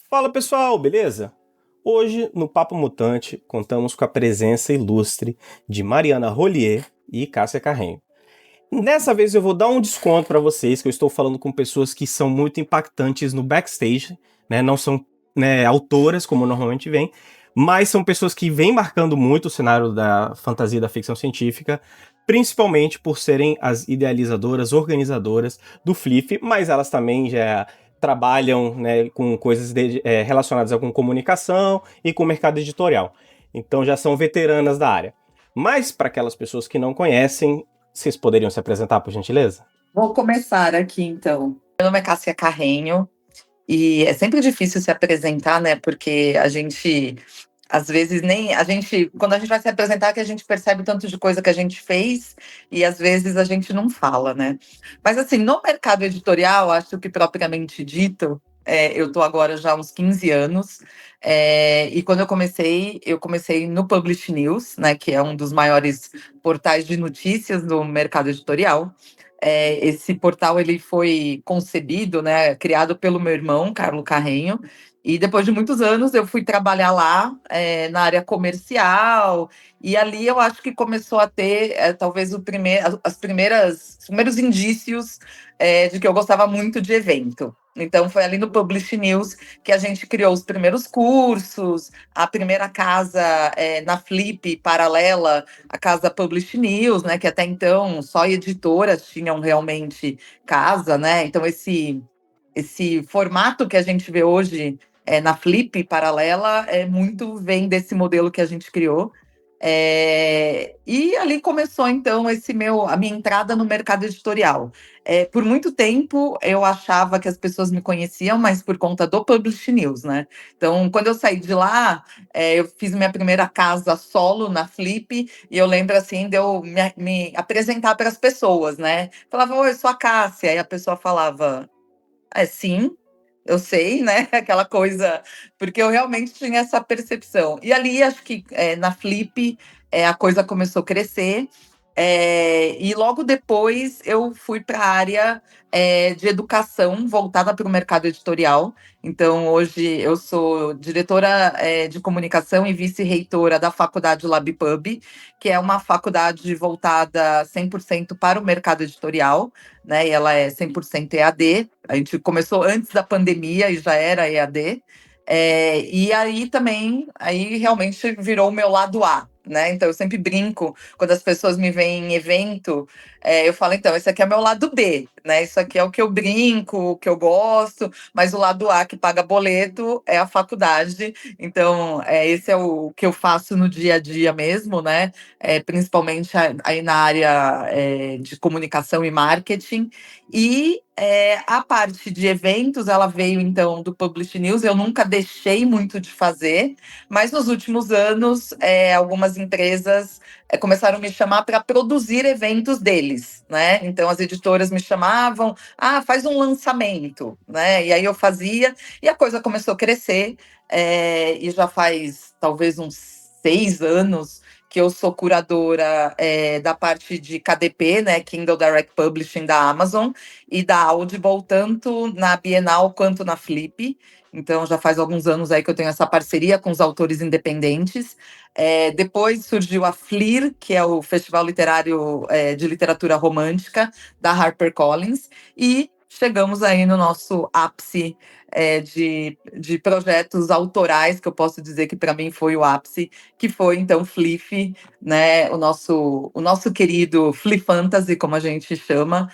Fala pessoal, beleza? Hoje, no Papo Mutante, contamos com a presença ilustre de Mariana Rollier e Cássia Carreño. Dessa vez eu vou dar um desconto para vocês, que eu estou falando com pessoas que são muito impactantes no backstage, né? Não são, né, autoras, como normalmente vem, mas são pessoas que vêm marcando muito o cenário da fantasia e da ficção científica, principalmente por serem as idealizadoras, organizadoras do FLIF, mas elas também já trabalham, né, com coisas relacionadas com comunicação e com mercado editorial. Então já são veteranas da área. Mas para aquelas pessoas que não conhecem, vocês poderiam se apresentar, por gentileza? Vou começar aqui, então. Meu nome é Cássia Carreño e é sempre difícil se apresentar, né? Porque a gente, às vezes, nem a gente, quando a gente vai se apresentar, que a gente percebe tanto de coisa que a gente fez e às vezes a gente não fala, né? Mas assim, no mercado editorial, acho que propriamente dito, eu estou agora já há uns 15 anos. E quando eu comecei no Publish News, né, que é um dos maiores portais de notícias do mercado editorial. Esse portal ele foi concebido, né, criado pelo meu irmão, Carlo Carreño, e depois de muitos anos eu fui trabalhar lá, na área comercial, e ali eu acho que começou a ter talvez os primeiros indícios de que eu gostava muito de evento. Então foi ali no Publish News que a gente criou os primeiros cursos, a primeira casa na Flip paralela a casa Publish News, né? Que até então só editoras tinham realmente casa, né? Então esse formato que a gente vê hoje na Flip paralela muito vem desse modelo que a gente criou. E ali começou então a minha entrada no mercado editorial. Por muito tempo eu achava que as pessoas me conheciam, mas por conta do Publish News, né? Então, quando eu saí de lá, eu fiz minha primeira casa solo na Flip, e eu lembro assim de eu me apresentar para as pessoas, né? Falava, oi, eu sou a Cássia, e a pessoa falava, sim, eu sei, né? Aquela coisa, porque eu realmente tinha essa percepção. E ali, acho que na Flip, a coisa começou a crescer. E logo depois eu fui para a área de educação voltada para o mercado editorial. Então, hoje eu sou diretora de comunicação e vice-reitora da faculdade LabPub, que é uma faculdade voltada 100% para o mercado editorial, né? E ela é 100% EAD. A gente começou antes da pandemia e já era EAD. E aí também, aí realmente virou o meu lado A, né? Então eu sempre brinco quando as pessoas me veem em evento, eu falo, então, esse aqui é meu lado B, né? Isso aqui é o que eu brinco, o que eu gosto, mas o lado A que paga boleto é a faculdade. Então, esse é o que eu faço no dia a dia mesmo, né? Principalmente aí na área de comunicação e marketing. E a parte de eventos, ela veio então do Publish News. Eu nunca deixei muito de fazer, mas nos últimos anos, algumas empresas começaram a me chamar para produzir eventos deles, né? Então as editoras me chamavam, faz um lançamento, né? E aí eu fazia, e a coisa começou a crescer, e já faz talvez uns 6 anos que eu sou curadora da parte de KDP, né, Kindle Direct Publishing da Amazon, e da Audible, tanto na Bienal quanto na Flip. Então, já faz alguns anos aí que eu tenho essa parceria com os autores independentes. Depois surgiu a FLIR, que é o Festival Literário de Literatura Romântica da HarperCollins, e chegamos aí no nosso ápice de projetos autorais, que eu posso dizer que para mim foi o ápice, que foi então Flif, né, o nosso querido Fli Fantasy, como a gente chama,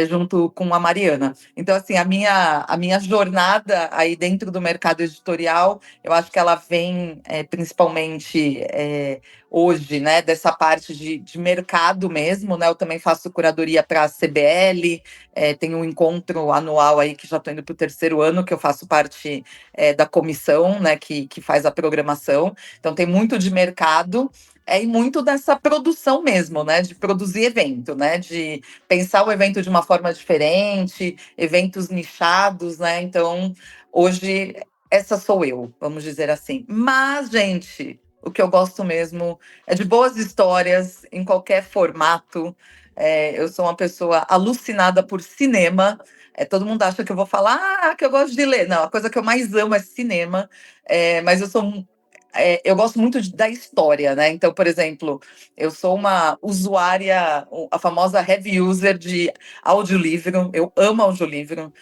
junto com a Mariana. Então, assim, a minha jornada aí dentro do mercado editorial, eu acho que ela vem principalmente hoje, né, dessa parte de mercado mesmo, né? Eu também faço curadoria para a CBL, tem um encontro anual aí que já estou indo para o terceiro ano, que eu faço parte da comissão, né, que faz a programação. Então, tem muito de mercado. E muito dessa produção mesmo, né? De produzir evento, né? De pensar o evento de uma forma diferente, eventos nichados, né? Então, hoje, essa sou eu, vamos dizer assim. Mas, gente, O que eu gosto mesmo é de boas histórias em qualquer formato. Eu sou uma pessoa alucinada por cinema. Todo mundo acha que eu vou falar que eu gosto de ler. Não, a coisa que eu mais amo é cinema. Mas eu gosto muito da história, né? Então, por exemplo, eu sou uma usuária, a famosa heavy user de audiolivro. Eu amo audiolivro.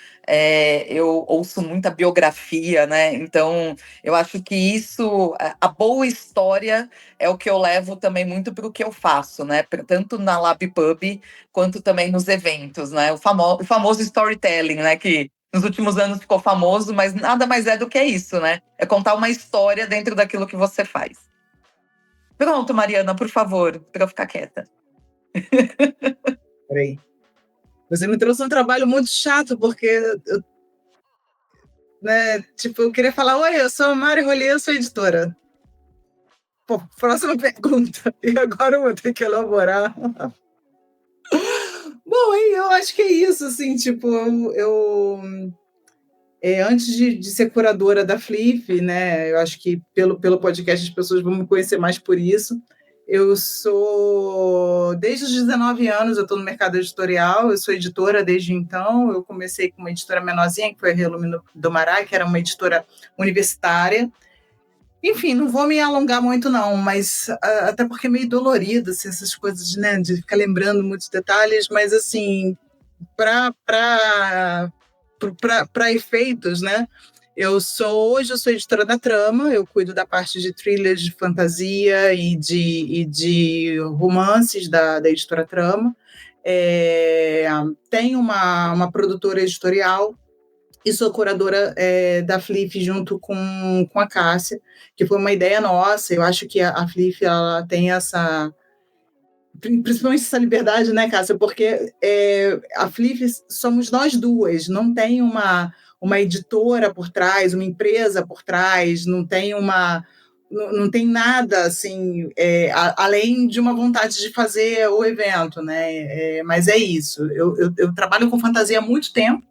Eu ouço muita biografia, né? Então, eu acho que isso, a boa história é o que eu levo também muito para o que eu faço, né? Tanto na Lab Pub quanto também nos eventos, né? O famoso storytelling, né? Que nos últimos anos ficou famoso, mas nada mais é do que isso, né? É contar uma história dentro daquilo que você faz. Pronto, Mariana, por favor, para eu ficar quieta. Peraí. Você me trouxe um trabalho muito chato, porque né, tipo, eu queria falar: oi, eu sou a Mari Rolê, eu sou editora. Pô, próxima pergunta. E agora eu vou ter que elaborar. Bom, aí eu acho que é isso, assim, tipo, antes de ser curadora da Flip, né, eu acho que pelo podcast as pessoas vão me conhecer mais por isso. Eu sou, desde os 19 anos, eu estou no mercado editorial, eu sou editora desde então. Eu comecei com uma editora menorzinha, que foi a Relume do Mará, que era uma editora universitária. Enfim, não vou me alongar muito, não, mas até porque é meio dolorido, assim, essas coisas, né, de ficar lembrando muitos detalhes, mas, assim, para efeitos, né, hoje eu sou editora da Trama, eu cuido da parte de thrillers, de fantasia e de romances da editora Trama. Tenho uma produtora editorial e sou curadora da Flip junto com a Cássia, que foi uma ideia nossa. Eu acho que a Flip ela tem principalmente essa liberdade, né, Cássia? Porque a Flip somos nós duas, não tem uma editora por trás, uma empresa por trás, não tem nada assim, além de uma vontade de fazer o evento, né? Mas é isso. Eu trabalho com fantasia há muito tempo.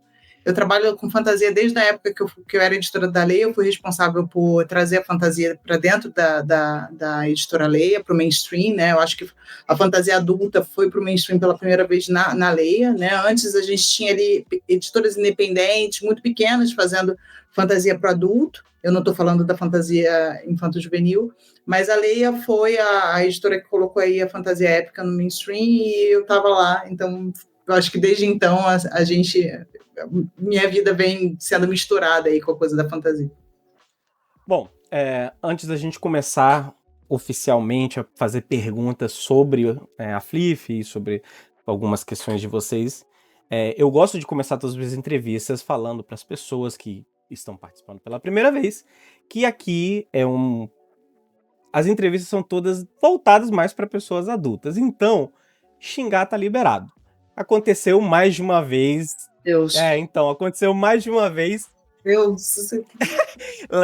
Eu trabalho com fantasia desde a época que eu era editora da Leia. Eu fui responsável por trazer a fantasia para dentro da editora Leia, para o mainstream, né? Eu acho que a fantasia adulta foi para o mainstream pela primeira vez na Leia, né? Antes a gente tinha ali editoras independentes, muito pequenas, fazendo fantasia para adulto. Eu não estou falando da fantasia infanto-juvenil, mas a Leia foi a editora que colocou aí a fantasia épica no mainstream e eu estava lá. Então, eu acho que desde então a gente... minha vida vem sendo misturada aí com a coisa da fantasia. Bom, antes da gente começar oficialmente a fazer perguntas sobre a Flip e sobre algumas questões de vocês, eu gosto de começar todas as minhas entrevistas falando para as pessoas que estão participando pela primeira vez que aqui as entrevistas são todas voltadas mais para pessoas adultas. Então, xingar tá liberado. Aconteceu mais de uma vez. Deus. Aconteceu mais de uma vez. Deus.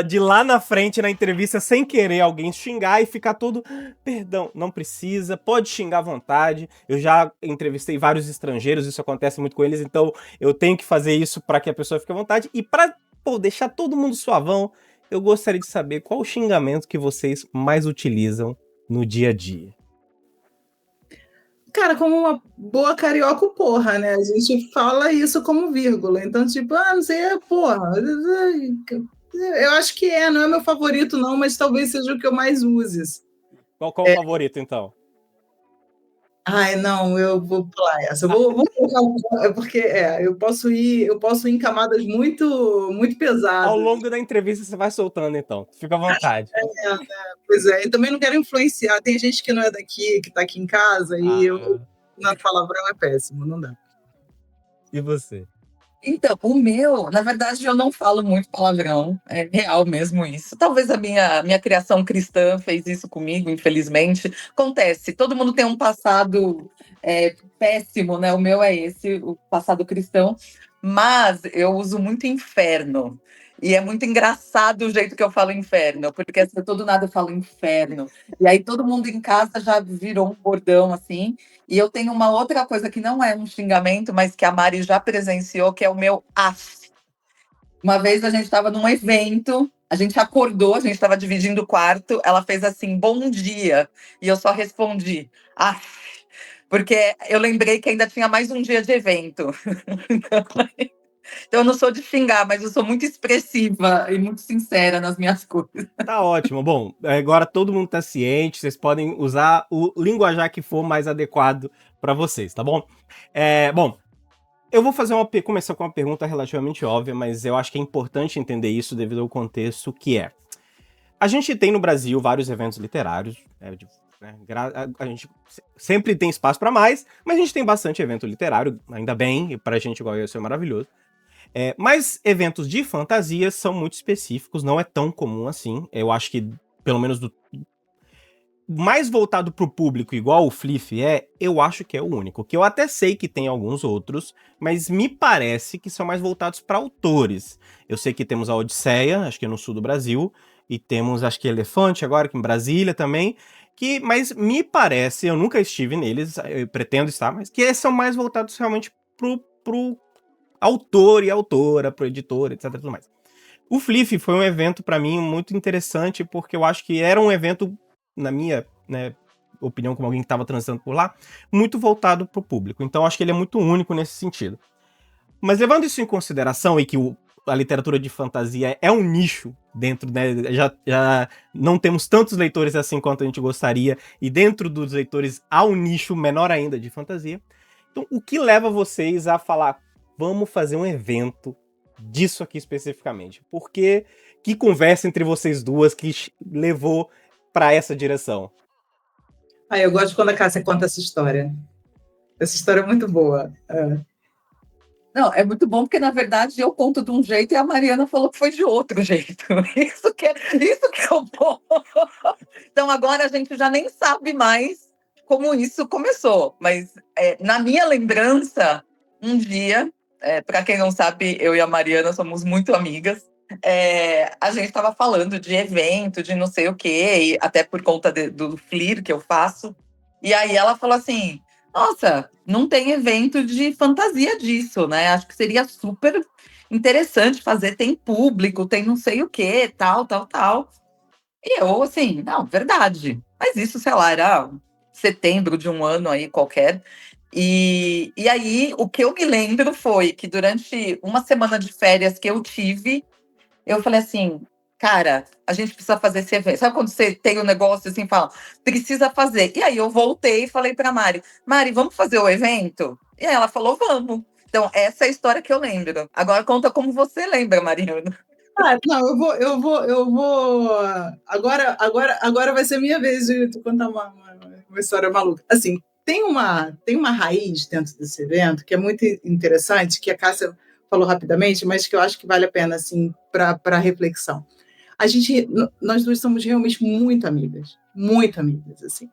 De lá na frente, na entrevista, sem querer alguém xingar e ficar todo... Perdão, não precisa, pode xingar à vontade. Eu já entrevistei vários estrangeiros, isso acontece muito com eles, então eu tenho que fazer isso para que a pessoa fique à vontade. E para deixar todo mundo suavão, eu gostaria de saber qual o xingamento que vocês mais utilizam no dia a dia. Cara, como uma boa carioca, porra, né? A gente fala isso como vírgula. Então, tipo, não sei, porra. Eu acho que não é meu favorito, não, mas talvez seja o que eu mais use. Qual o favorito, então? Ai, não, eu vou pular essa. Vou colocar, porque eu posso ir em camadas muito, muito pesadas. Ao longo da entrevista você vai soltando, então. Fica à vontade. Pois é, e também não quero influenciar. Tem gente que não é daqui, que tá aqui em casa, e na palavrão é péssimo, não dá. E você? Então, o meu, na verdade, eu não falo muito palavrão, é real mesmo isso. Talvez a minha criação cristã fez isso comigo, infelizmente. Acontece, todo mundo tem um passado péssimo, né? O meu é esse, o passado cristão, mas eu uso muito inferno. E é muito engraçado o jeito que eu falo inferno, porque assim, todo do nada eu falo inferno. E aí todo mundo em casa já virou um bordão assim. E eu tenho uma outra coisa que não é um xingamento, mas que a Mari já presenciou, que é o meu af. Uma vez a gente estava num evento, A gente acordou, a gente estava dividindo o quarto, ela fez assim, bom dia, e eu só respondi, ah, porque eu lembrei que ainda tinha mais um dia de evento. Então eu não sou de xingar, mas eu sou muito expressiva e muito sincera nas minhas coisas. Tá ótimo. Bom, agora todo mundo tá ciente, vocês podem usar o linguajar que for mais adequado para vocês, tá bom? Bom, eu vou começar com uma pergunta relativamente óbvia, mas eu acho que é importante entender isso devido ao contexto que é. A gente tem no Brasil vários eventos literários, a gente sempre tem espaço para mais, mas a gente tem bastante evento literário, ainda bem, e pra gente igual eu, isso é maravilhoso. Mas eventos de fantasia são muito específicos, não é tão comum assim. Eu acho que, pelo menos mais voltado pro público, igual o Flif eu acho que é o único. Que eu até sei que tem alguns outros, mas me parece que são mais voltados para autores. Eu sei que temos a Odisseia, acho que é no sul do Brasil, e temos, acho que Elefante agora, que em Brasília também, mas me parece, eu nunca estive neles, eu pretendo estar, mas que eles são mais voltados realmente pro autor e autora, pro editor, etc. Tudo mais. O Flif foi um evento, para mim, muito interessante, porque eu acho que era um evento, na minha opinião, como alguém que estava transitando por lá, muito voltado pro público. Então, acho que ele é muito único nesse sentido. Mas levando isso em consideração, e que a literatura de fantasia é um nicho dentro, já não temos tantos leitores assim quanto a gente gostaria, e dentro dos leitores há um nicho menor ainda de fantasia. Então, o que leva vocês a falar, vamos fazer um evento disso aqui especificamente? Porque que conversa entre vocês duas que levou para essa direção? Eu gosto quando a Cássia conta essa história. Essa história é muito boa. Não, é muito bom porque, na verdade, eu conto de um jeito e a Mariana falou que foi de outro jeito. Isso que é o bom. Então, agora a gente já nem sabe mais como isso começou. Mas, na minha lembrança, um dia, para quem não sabe, eu e a Mariana somos muito amigas, a gente estava falando de evento, de não sei o quê, e até por conta do FLIR que eu faço. E aí ela falou assim, nossa, não tem evento de fantasia disso, né? Acho que seria super interessante fazer. Tem público, tem não sei o quê, tal, tal, tal. E eu, assim, não, verdade. Mas isso, sei lá, era setembro de um ano aí qualquer. E aí, o que eu me lembro foi que durante uma semana de férias que eu tive, eu falei assim, cara, a gente precisa fazer esse evento. Sabe quando você tem um negócio assim, fala, precisa fazer. E aí eu voltei e falei pra Mari, vamos fazer o evento? E aí ela falou, vamos. Então, essa é a história que eu lembro. Agora conta como você lembra, Mariana. Não, eu vou. Agora vai ser minha vez de tu contar uma história maluca. Assim, tem uma raiz dentro desse evento que é muito interessante, que a Cássia falou rapidamente, mas que eu acho que vale a pena, assim, para reflexão. Nós duas somos realmente muito amigas, assim.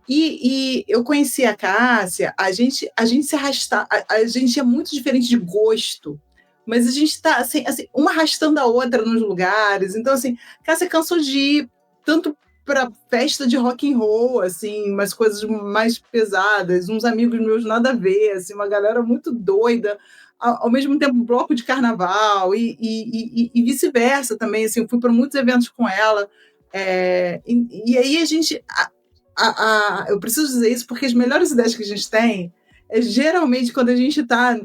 E eu conheci a Cássia, a gente se arrasta, a gente é muito diferente de gosto, mas a gente está assim, uma arrastando a outra nos lugares. Então, assim, Cássia cansou de ir tanto para festa de rock and roll, assim, umas coisas mais pesadas, uns amigos meus nada a ver, assim, uma galera muito doida, ao mesmo tempo bloco de carnaval e vice-versa também. Assim, eu fui para muitos eventos com ela. E aí a gente. Eu preciso dizer isso porque as melhores ideias que a gente tem é geralmente quando a gente está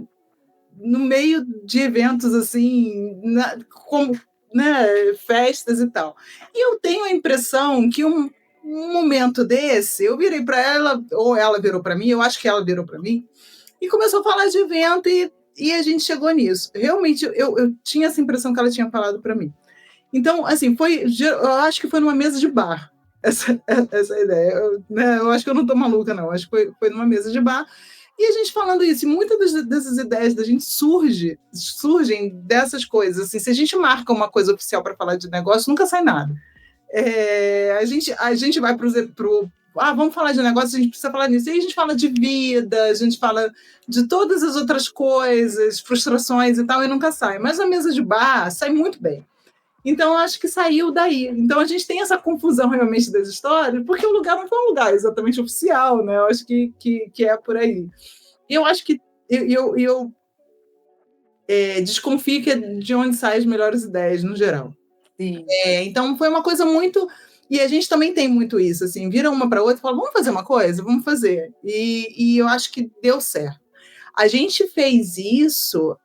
no meio de eventos assim, como, né, festas e tal. E eu tenho a impressão que um momento desse, eu virei para ela, ou ela virou para mim, eu acho que ela virou para mim, e começou a falar de evento e a gente chegou nisso. Realmente, eu tinha essa impressão que ela tinha falado para mim. Então, assim, eu acho que foi numa mesa de bar, essa ideia. Eu acho que eu não estou maluca, não. Acho que foi numa mesa de bar. E a gente falando isso, e muitas dessas ideias da gente surgem dessas coisas. Assim, se a gente marca uma coisa oficial para falar de negócio, nunca sai nada. A gente vai vamos falar de negócio, a gente precisa falar nisso. E aí a gente fala de vida, a gente fala de todas as outras coisas, frustrações e tal, e nunca sai. Mas a mesa de bar sai muito bem. Então, acho que saiu daí. Então, a gente tem essa confusão realmente das histórias, porque o lugar não foi um lugar exatamente oficial, né? Eu acho que é por aí. E eu acho que eu desconfio que é de onde saem as melhores ideias, no geral. Sim. Então foi uma coisa muito. E a gente também tem muito isso, assim, vira uma para outra e fala, vamos fazer uma coisa? Vamos fazer. E eu acho que deu certo. A gente fez isso,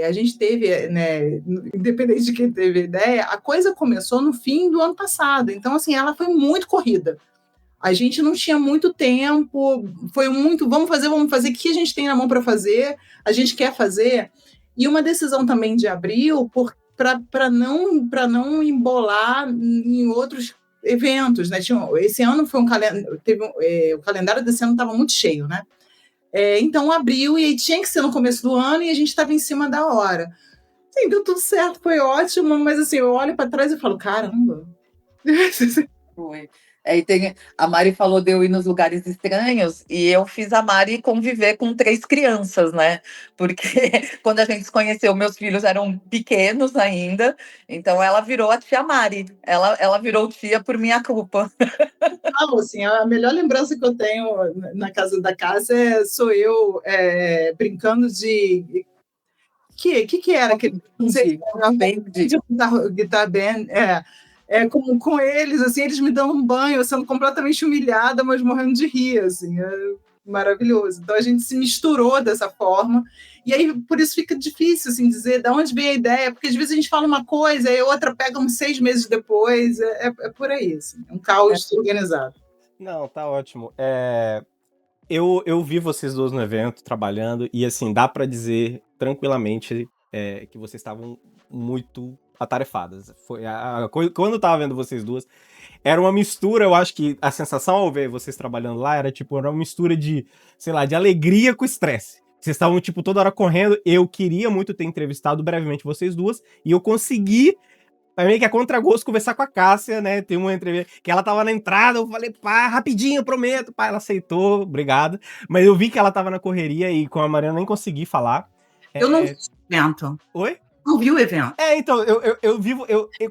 a gente teve, né, independente de quem teve a ideia, a coisa começou no fim do ano passado. Então, assim, ela foi muito corrida. A gente não tinha muito tempo, foi muito, vamos fazer, o que a gente tem na mão para fazer, a gente quer fazer. E uma decisão também de abril, para não embolar em outros eventos, né? Esse ano foi o calendário desse ano estava muito cheio, né? Então abriu e aí tinha que ser no começo do ano e a gente estava em cima da hora. Sim, deu tudo certo, foi ótimo, mas assim, eu olho para trás e falo, caramba. Foi. A Mari falou de eu ir nos lugares estranhos e eu fiz a Mari conviver com 3 crianças, né? Porque quando a gente se conheceu, meus filhos eram pequenos ainda, então ela virou a tia Mari. Ela virou tia por minha culpa. Assim, a melhor lembrança que eu tenho na casa da Cássia sou eu brincando de. Que era aquele. Não sei, de guitar band. Com eles, assim, eles me dão um banho, sendo completamente humilhada, mas morrendo de rir, assim, maravilhoso. Então a gente se misturou dessa forma, e aí por isso fica difícil, assim, dizer de onde veio a ideia, porque às vezes a gente fala uma coisa, e outra pega uns 6 meses depois, é por aí, assim, é um caos organizado. Não, tá ótimo. Eu vi vocês duas no evento, trabalhando, e assim, dá pra dizer tranquilamente que vocês estavam muito atarefadas. Quando eu tava vendo vocês duas, era uma mistura, eu acho que a sensação ao ver vocês trabalhando lá era uma mistura de, sei lá, de alegria com estresse. Vocês estavam, toda hora correndo. Eu queria muito ter entrevistado brevemente vocês duas, e eu consegui, meio que a contragosto, conversar com a Cássia, né? Tem uma entrevista que ela tava na entrada, eu falei, pá, rapidinho, prometo. Pá, ela aceitou, obrigado. Mas eu vi que ela tava na correria e com a Mariana nem consegui falar. Eu não vi o evento. Oi? Não vi o evento. Então,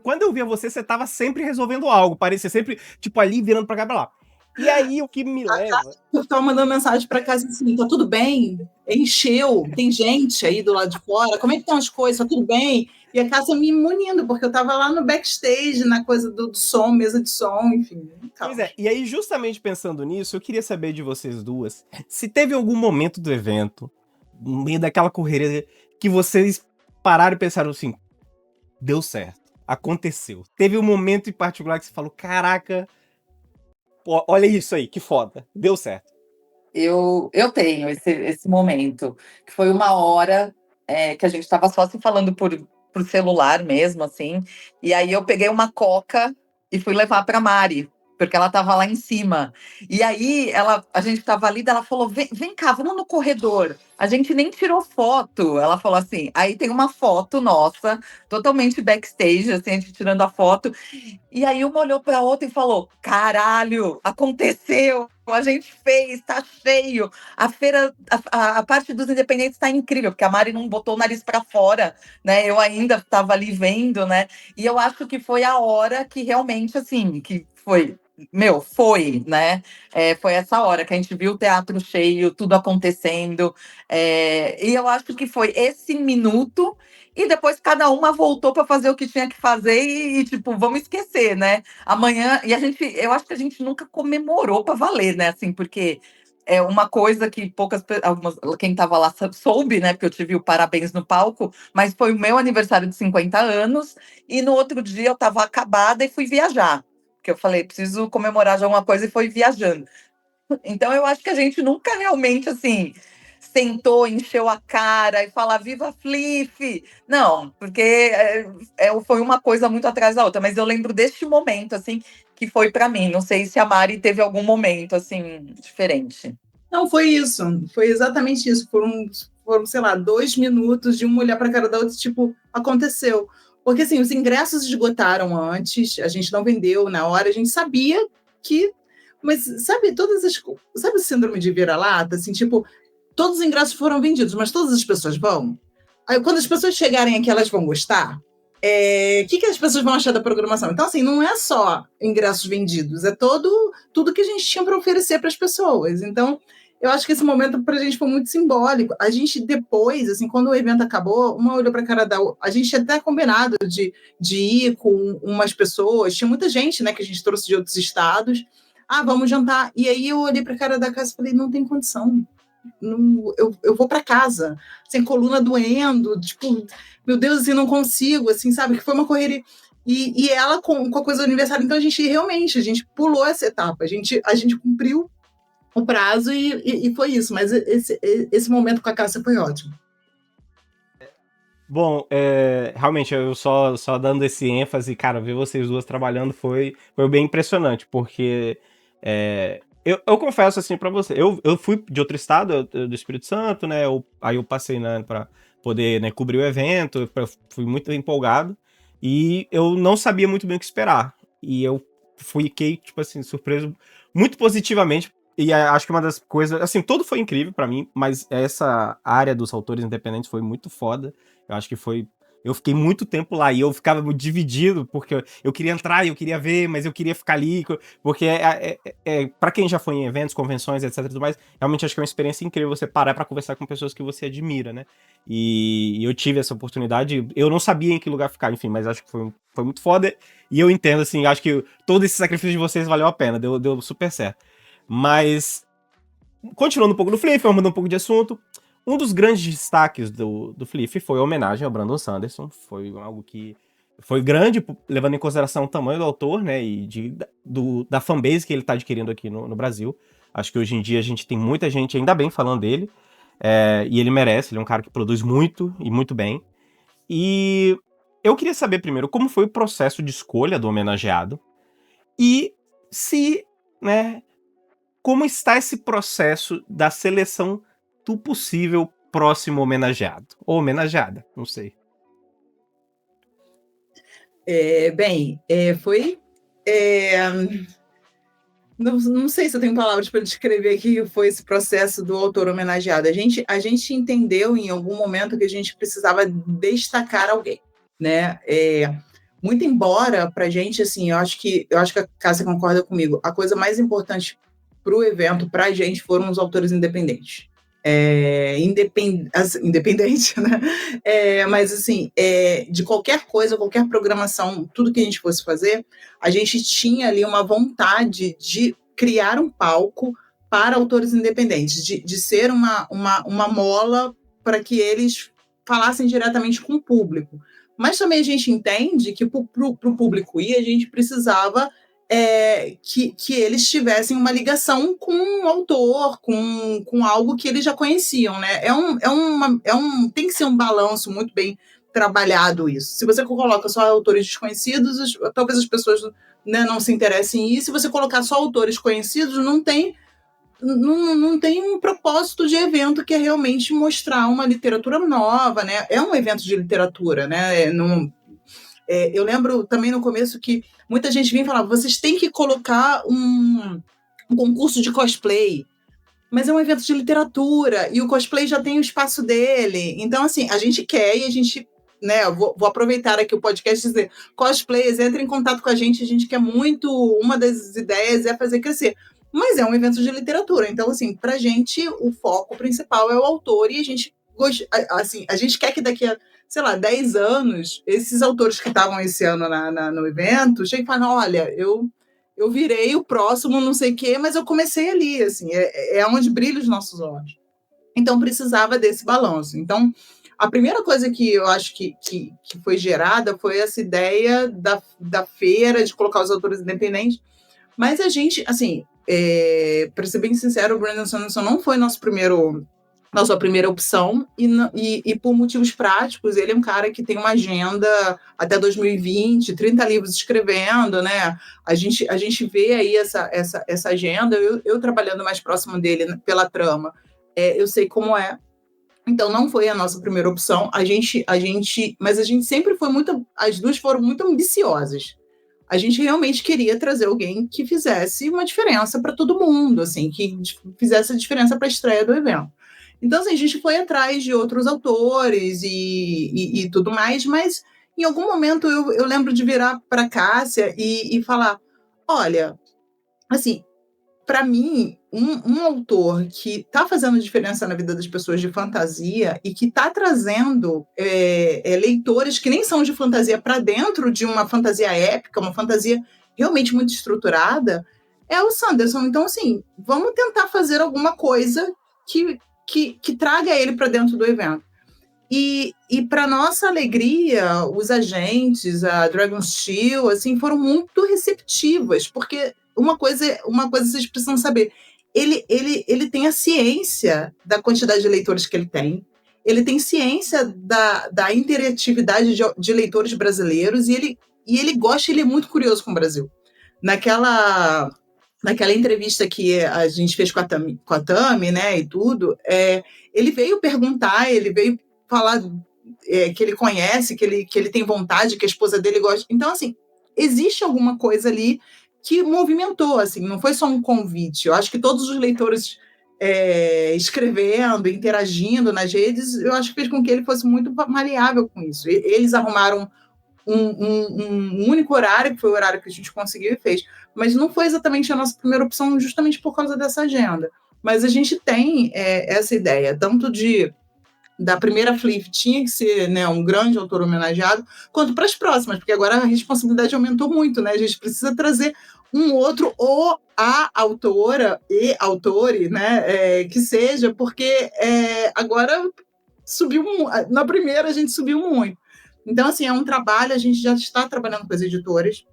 quando eu via você tava sempre resolvendo algo. Parecia sempre, ali, virando pra cá e pra lá. E aí, o que me leva... Eu tava mandando mensagem pra casa assim, tá tudo bem? Encheu, tem gente aí do lado de fora, como é que estão as coisas? Tá tudo bem? E a Cássia me munindo, porque eu tava lá no backstage, na coisa do som, mesa de som, enfim. Pois e aí justamente pensando nisso, eu queria saber de vocês duas, se teve algum momento do evento, no meio daquela correria, que vocês pararam e pensaram assim, deu certo, aconteceu. Teve um momento em particular que você falou, caraca, pô, olha isso aí, que foda, deu certo. Eu tenho esse momento, que foi uma hora que a gente estava só se falando por celular mesmo, assim, e aí eu peguei uma coca e fui levar para Mari, porque ela estava lá em cima. E aí a gente estava ali, ela falou: vem cá, vamos no corredor. A gente nem tirou foto. Ela falou assim. Aí tem uma foto nossa, totalmente backstage, assim, a gente tirando a foto. E aí uma olhou para a outra e falou: caralho, aconteceu! A gente fez, tá cheio. A feira, a parte dos independentes está incrível, porque a Mari não botou o nariz para fora, né? Eu ainda estava ali vendo, né? E eu acho que foi a hora que realmente, assim, que foi. Foi, né? Foi essa hora que a gente viu o teatro cheio, tudo acontecendo. E eu acho que foi esse minuto, e depois cada uma voltou para fazer o que tinha que fazer tipo, vamos esquecer, né? Amanhã. Eu acho que a gente nunca comemorou para valer, né? Assim, porque é uma coisa que quem estava lá soube, né? Porque eu tive o parabéns no palco, mas foi o meu aniversário de 50 anos, e no outro dia eu estava acabada e fui viajar. Porque eu falei, preciso comemorar de alguma coisa, e foi viajando. Então eu acho que a gente nunca realmente, assim, sentou, encheu a cara e falar viva Flif. Não, porque foi uma coisa muito atrás da outra. Mas eu lembro deste momento, assim, que foi para mim. Não sei se a Mari teve algum momento, assim, diferente. Não, foi isso. Foi exatamente isso. Foram, sei lá, 2 minutos de uma olhar para a cara da outra, tipo, aconteceu. Porque, assim, os ingressos esgotaram antes, a gente não vendeu na hora, a gente sabia que... Mas, sabe, sabe o síndrome de vira-lata? Assim, tipo, todos os ingressos foram vendidos, mas todas as pessoas vão? Aí, quando as pessoas chegarem aqui, elas vão gostar? O que as pessoas vão achar da programação? Então, assim, não é só ingressos vendidos, é tudo que a gente tinha para oferecer para as pessoas. Então, eu acho que esse momento para a gente foi muito simbólico. A gente depois, assim, quando o evento acabou, uma olhou para a cara da outra. A gente tinha até combinado de ir com umas pessoas. Tinha muita gente, né, que a gente trouxe de outros estados. Ah, vamos jantar. E aí eu olhei para a cara da casa e falei, não tem condição. Não, eu vou para casa, sem coluna doendo, tipo, meu Deus, assim, não consigo, assim, sabe? Que foi uma correria. E ela com a coisa do aniversário, então a gente pulou essa etapa, a gente cumpriu o prazo e foi isso, mas esse momento com a Cássia foi ótimo. Bom, realmente, eu só dando esse ênfase, cara, ver vocês duas trabalhando foi bem impressionante, porque eu confesso assim pra você, eu fui de outro estado, do Espírito Santo, né, aí eu passei, né, pra poder, né, cobrir o evento, fui muito empolgado, e eu não sabia muito bem o que esperar, e eu fiquei, tipo assim, surpreso muito positivamente. E acho que uma das coisas, assim, tudo foi incrível pra mim, mas essa área dos autores independentes foi muito foda. Eu acho que foi. Eu fiquei muito tempo lá e eu ficava dividido, porque eu queria entrar e eu queria ver, mas eu queria ficar ali, porque para quem já foi em eventos, convenções, etc e tudo mais, realmente acho que é uma experiência incrível você parar pra conversar com pessoas que você admira, né? E eu tive essa oportunidade, eu não sabia em que lugar ficar, enfim, mas acho que foi muito foda e eu entendo, assim, acho que todo esse sacrifício de vocês valeu a pena, deu super certo. Mas, continuando um pouco do Flip, mudando um pouco de assunto, um dos grandes destaques do Flip foi a homenagem ao Brandon Sanderson. Foi algo que foi grande, levando em consideração o tamanho do autor, né, e da fanbase que ele tá adquirindo aqui no Brasil. Acho que hoje em dia a gente tem muita gente, ainda bem, falando dele, e ele merece, ele é um cara que produz muito e muito bem. E eu queria saber primeiro como foi o processo de escolha do homenageado e se, né, como está esse processo da seleção do possível próximo homenageado? Ou homenageada, não sei. Foi. Não sei se eu tenho palavras para descrever que foi esse processo do autor homenageado. A gente entendeu em algum momento que a gente precisava destacar alguém, né? Muito embora para a gente, assim, eu acho que a Cássia concorda comigo, a coisa mais importante para o evento, para a gente, foram os autores independentes. Independente, né? Mas, assim, de qualquer coisa, qualquer programação, tudo que a gente fosse fazer, a gente tinha ali uma vontade de criar um palco para autores independentes, de ser uma mola para que eles falassem diretamente com o público. Mas também a gente entende que para o público ir, a gente precisava que eles tivessem uma ligação com o autor, com algo que eles já conheciam, né? Tem que ser um balanço muito bem trabalhado isso. Se você coloca só autores desconhecidos, talvez as pessoas, né, não se interessem em isso. Se você colocar só autores conhecidos, não tem um propósito de evento que é realmente mostrar uma literatura nova, né? É um evento de literatura, né? Eu lembro também no começo que muita gente vinha e falava, vocês têm que colocar um concurso de cosplay, mas é um evento de literatura e o cosplay já tem o espaço dele. Então, assim, a gente quer e a gente, né, vou aproveitar aqui o podcast e dizer, cosplayers, entrem em contato com a gente quer muito, uma das ideias é fazer crescer. Mas é um evento de literatura, então, assim, pra gente, o foco principal é o autor e a gente quer que daqui a, sei lá, 10 anos, esses autores que estavam esse ano no evento, cheguem e falem, olha, eu virei o próximo não sei o quê, mas eu comecei ali, assim, é onde brilham os nossos olhos. Então, precisava desse balanço. Então, a primeira coisa que eu acho que foi gerada foi essa ideia da feira, de colocar os autores independentes, mas a gente, assim, para ser bem sincero, o Brandon Sanderson não foi nossa primeira opção, e por motivos práticos, ele é um cara que tem uma agenda até 2020, 30 livros escrevendo, né? A gente vê aí essa agenda, eu trabalhando mais próximo dele pela trama, eu sei como é. Então, não foi a nossa primeira opção, mas a gente sempre foi as duas foram muito ambiciosas. A gente realmente queria trazer alguém que fizesse uma diferença para todo mundo, assim, que fizesse a diferença para a estreia do evento. Então, assim, a gente foi atrás de outros autores e tudo mais, mas em algum momento eu lembro de virar para a Cássia e falar, olha, assim, para mim, um autor que está fazendo diferença na vida das pessoas de fantasia e que está trazendo leitores que nem são de fantasia para dentro de uma fantasia épica, uma fantasia realmente muito estruturada, é o Sanderson. Então, assim, vamos tentar fazer alguma coisa que traga ele para dentro do evento. E para nossa alegria, os agentes, a Dragon Steel, assim, foram muito receptivas, porque uma coisa vocês precisam saber, ele tem a ciência da quantidade de leitores que ele tem ciência da interatividade de leitores brasileiros, e ele gosta, ele é muito curioso com o Brasil. Naquela entrevista que a gente fez com a Tami, né, e tudo, ele veio perguntar, ele veio falar que ele conhece, que ele tem vontade, que a esposa dele gosta. Então, assim, existe alguma coisa ali que movimentou, assim, não foi só um convite. Eu acho que todos os leitores escrevendo, interagindo nas redes, eu acho que fez com que ele fosse muito maleável com isso. Eles arrumaram um único horário, que foi o horário que a gente conseguiu e fez. Mas não foi exatamente a nossa primeira opção, justamente por causa dessa agenda. Mas a gente tem essa ideia, tanto da primeira Flip tinha que ser, né, um grande autor homenageado, quanto para as próximas, porque agora a responsabilidade aumentou muito, né? A gente precisa trazer um outro, ou a autora e autore, né, que seja, porque agora subiu, na primeira a gente subiu muito. Então, assim, é um trabalho, a gente já está trabalhando com as editoras,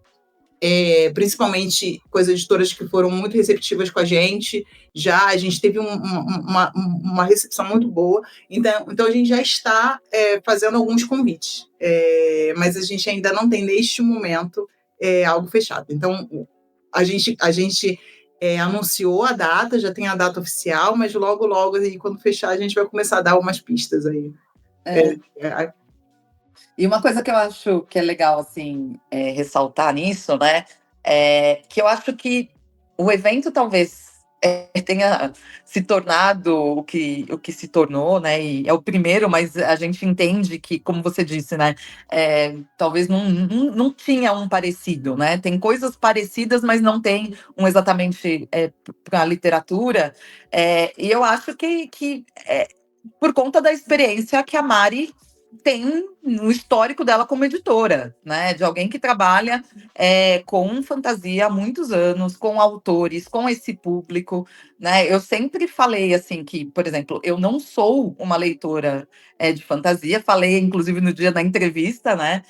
principalmente com as editoras que foram muito receptivas com a gente, a gente teve uma recepção muito boa, então a gente já está fazendo alguns convites, mas a gente ainda não tem, neste momento, algo fechado. Então, a gente anunciou a data, já tem a data oficial, mas logo, aí, quando fechar, a gente vai começar a dar umas pistas aí. E uma coisa que eu acho que é legal, assim, ressaltar nisso, né, que eu acho que o evento talvez tenha se tornado o que se tornou, né, e é o primeiro, mas a gente entende que, como você disse, né, talvez não tinha um parecido, né, tem coisas parecidas, mas não tem um exatamente para a literatura, e eu acho que por conta da experiência que a Mari tem no histórico dela como editora, né? De alguém que trabalha com fantasia há muitos anos, com autores, com esse público, né? Eu sempre falei assim que, por exemplo, eu não sou uma leitora de fantasia, falei inclusive no dia da entrevista, né?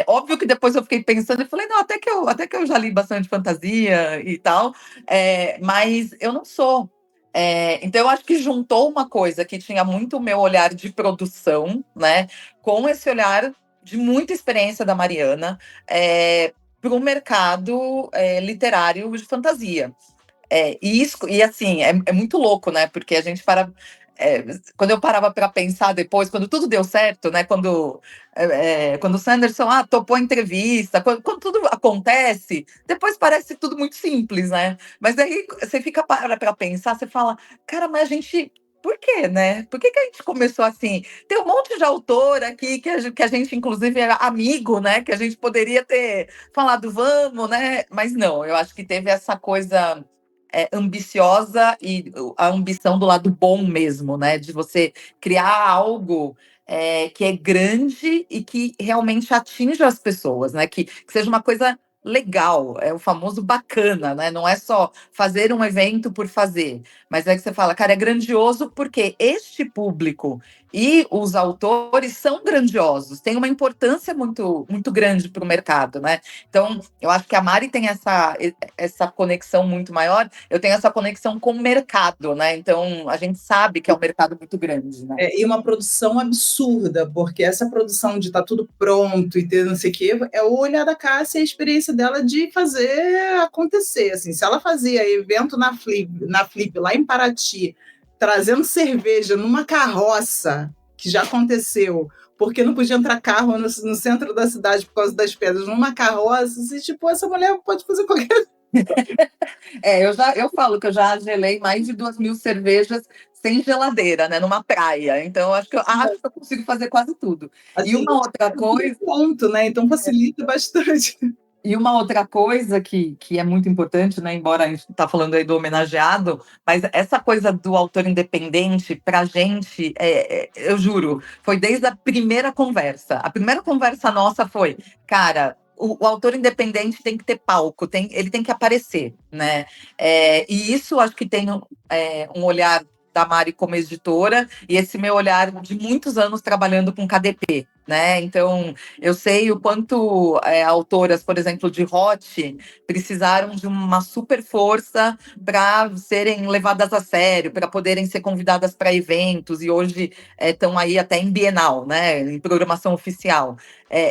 Óbvio que depois eu fiquei pensando e falei, não, até que eu já li bastante fantasia e tal, mas eu não sou. Então, eu acho que juntou uma coisa que tinha muito o meu olhar de produção, né, com esse olhar de muita experiência da Mariana para o mercado literário de fantasia. E assim, é muito louco, né? Porque a gente quando eu parava para pensar depois, quando tudo deu certo, né? Quando o Sanderson topou a entrevista, quando tudo acontece, depois parece tudo muito simples, né? Mas aí você fica para pensar, você fala, cara, mas a gente. Por quê, né? Por que a gente começou assim? Tem um monte de autor aqui que a gente inclusive, é amigo, né? Que a gente poderia ter falado, vamos, né? Mas não, eu acho que teve essa coisa ambiciosa e a ambição do lado bom mesmo, né? De você criar algo que é grande e que realmente atinja as pessoas, né? Que seja uma coisa legal, é o famoso bacana, né? Não é só fazer um evento por fazer, mas é que você fala, cara, é grandioso porque este público e os autores são grandiosos, têm uma importância muito, muito grande para o mercado, né? Então, eu acho que a Mari tem essa conexão muito maior, eu tenho essa conexão com o mercado, né? Então, a gente sabe que é um mercado muito grande, né? E uma produção absurda, porque essa produção de estar tudo pronto e ter não sei o quê, é o olhar da Cássia e a experiência dela de fazer acontecer. Assim, se ela fazia evento na Flip lá em Paraty, trazendo cerveja numa carroça, que já aconteceu, porque não podia entrar carro no centro da cidade por causa das pedras, numa carroça, assim, tipo, essa mulher pode fazer qualquer. Eu falo que eu já gelei mais de 2.000 cervejas sem geladeira, né, numa praia. Então, eu acho que eu consigo fazer quase tudo. Assim, E uma outra coisa. Ponto, né? Então facilita bastante. E uma outra coisa que é muito importante, né? Embora a gente está falando aí do homenageado, mas essa coisa do autor independente, para a gente, eu juro, foi desde a primeira conversa. A primeira conversa nossa foi, cara, o autor independente tem que ter palco, ele tem que aparecer, né? E isso acho que tem um olhar da Mari como editora e esse meu olhar de muitos anos trabalhando com KDP, né? Então eu sei o quanto autoras, por exemplo, de Hot, precisaram de uma super força para serem levadas a sério, para poderem ser convidadas para eventos, e hoje estão aí até em Bienal, né, em programação oficial.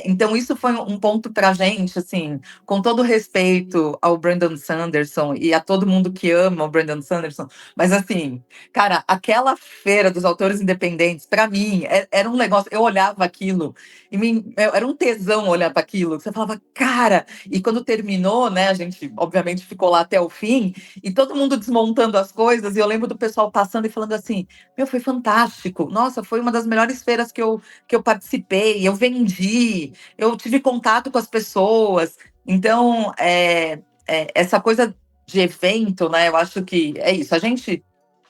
Então, isso foi um ponto para a gente, assim, com todo respeito ao Brandon Sanderson e a todo mundo que ama o Brandon Sanderson, mas, assim, cara, aquela feira dos autores independentes, para mim, era um negócio, eu olhava aquilo era um tesão olhar para aquilo. Você falava, cara. E quando terminou, né? A gente, obviamente, ficou lá até o fim, e todo mundo desmontando as coisas. E eu lembro do pessoal passando e falando assim: Meu, foi fantástico. Nossa, foi uma das melhores feiras que eu participei. Eu vendi, eu tive contato com as pessoas. Então, essa coisa de evento, né? Eu acho que é isso. A gente,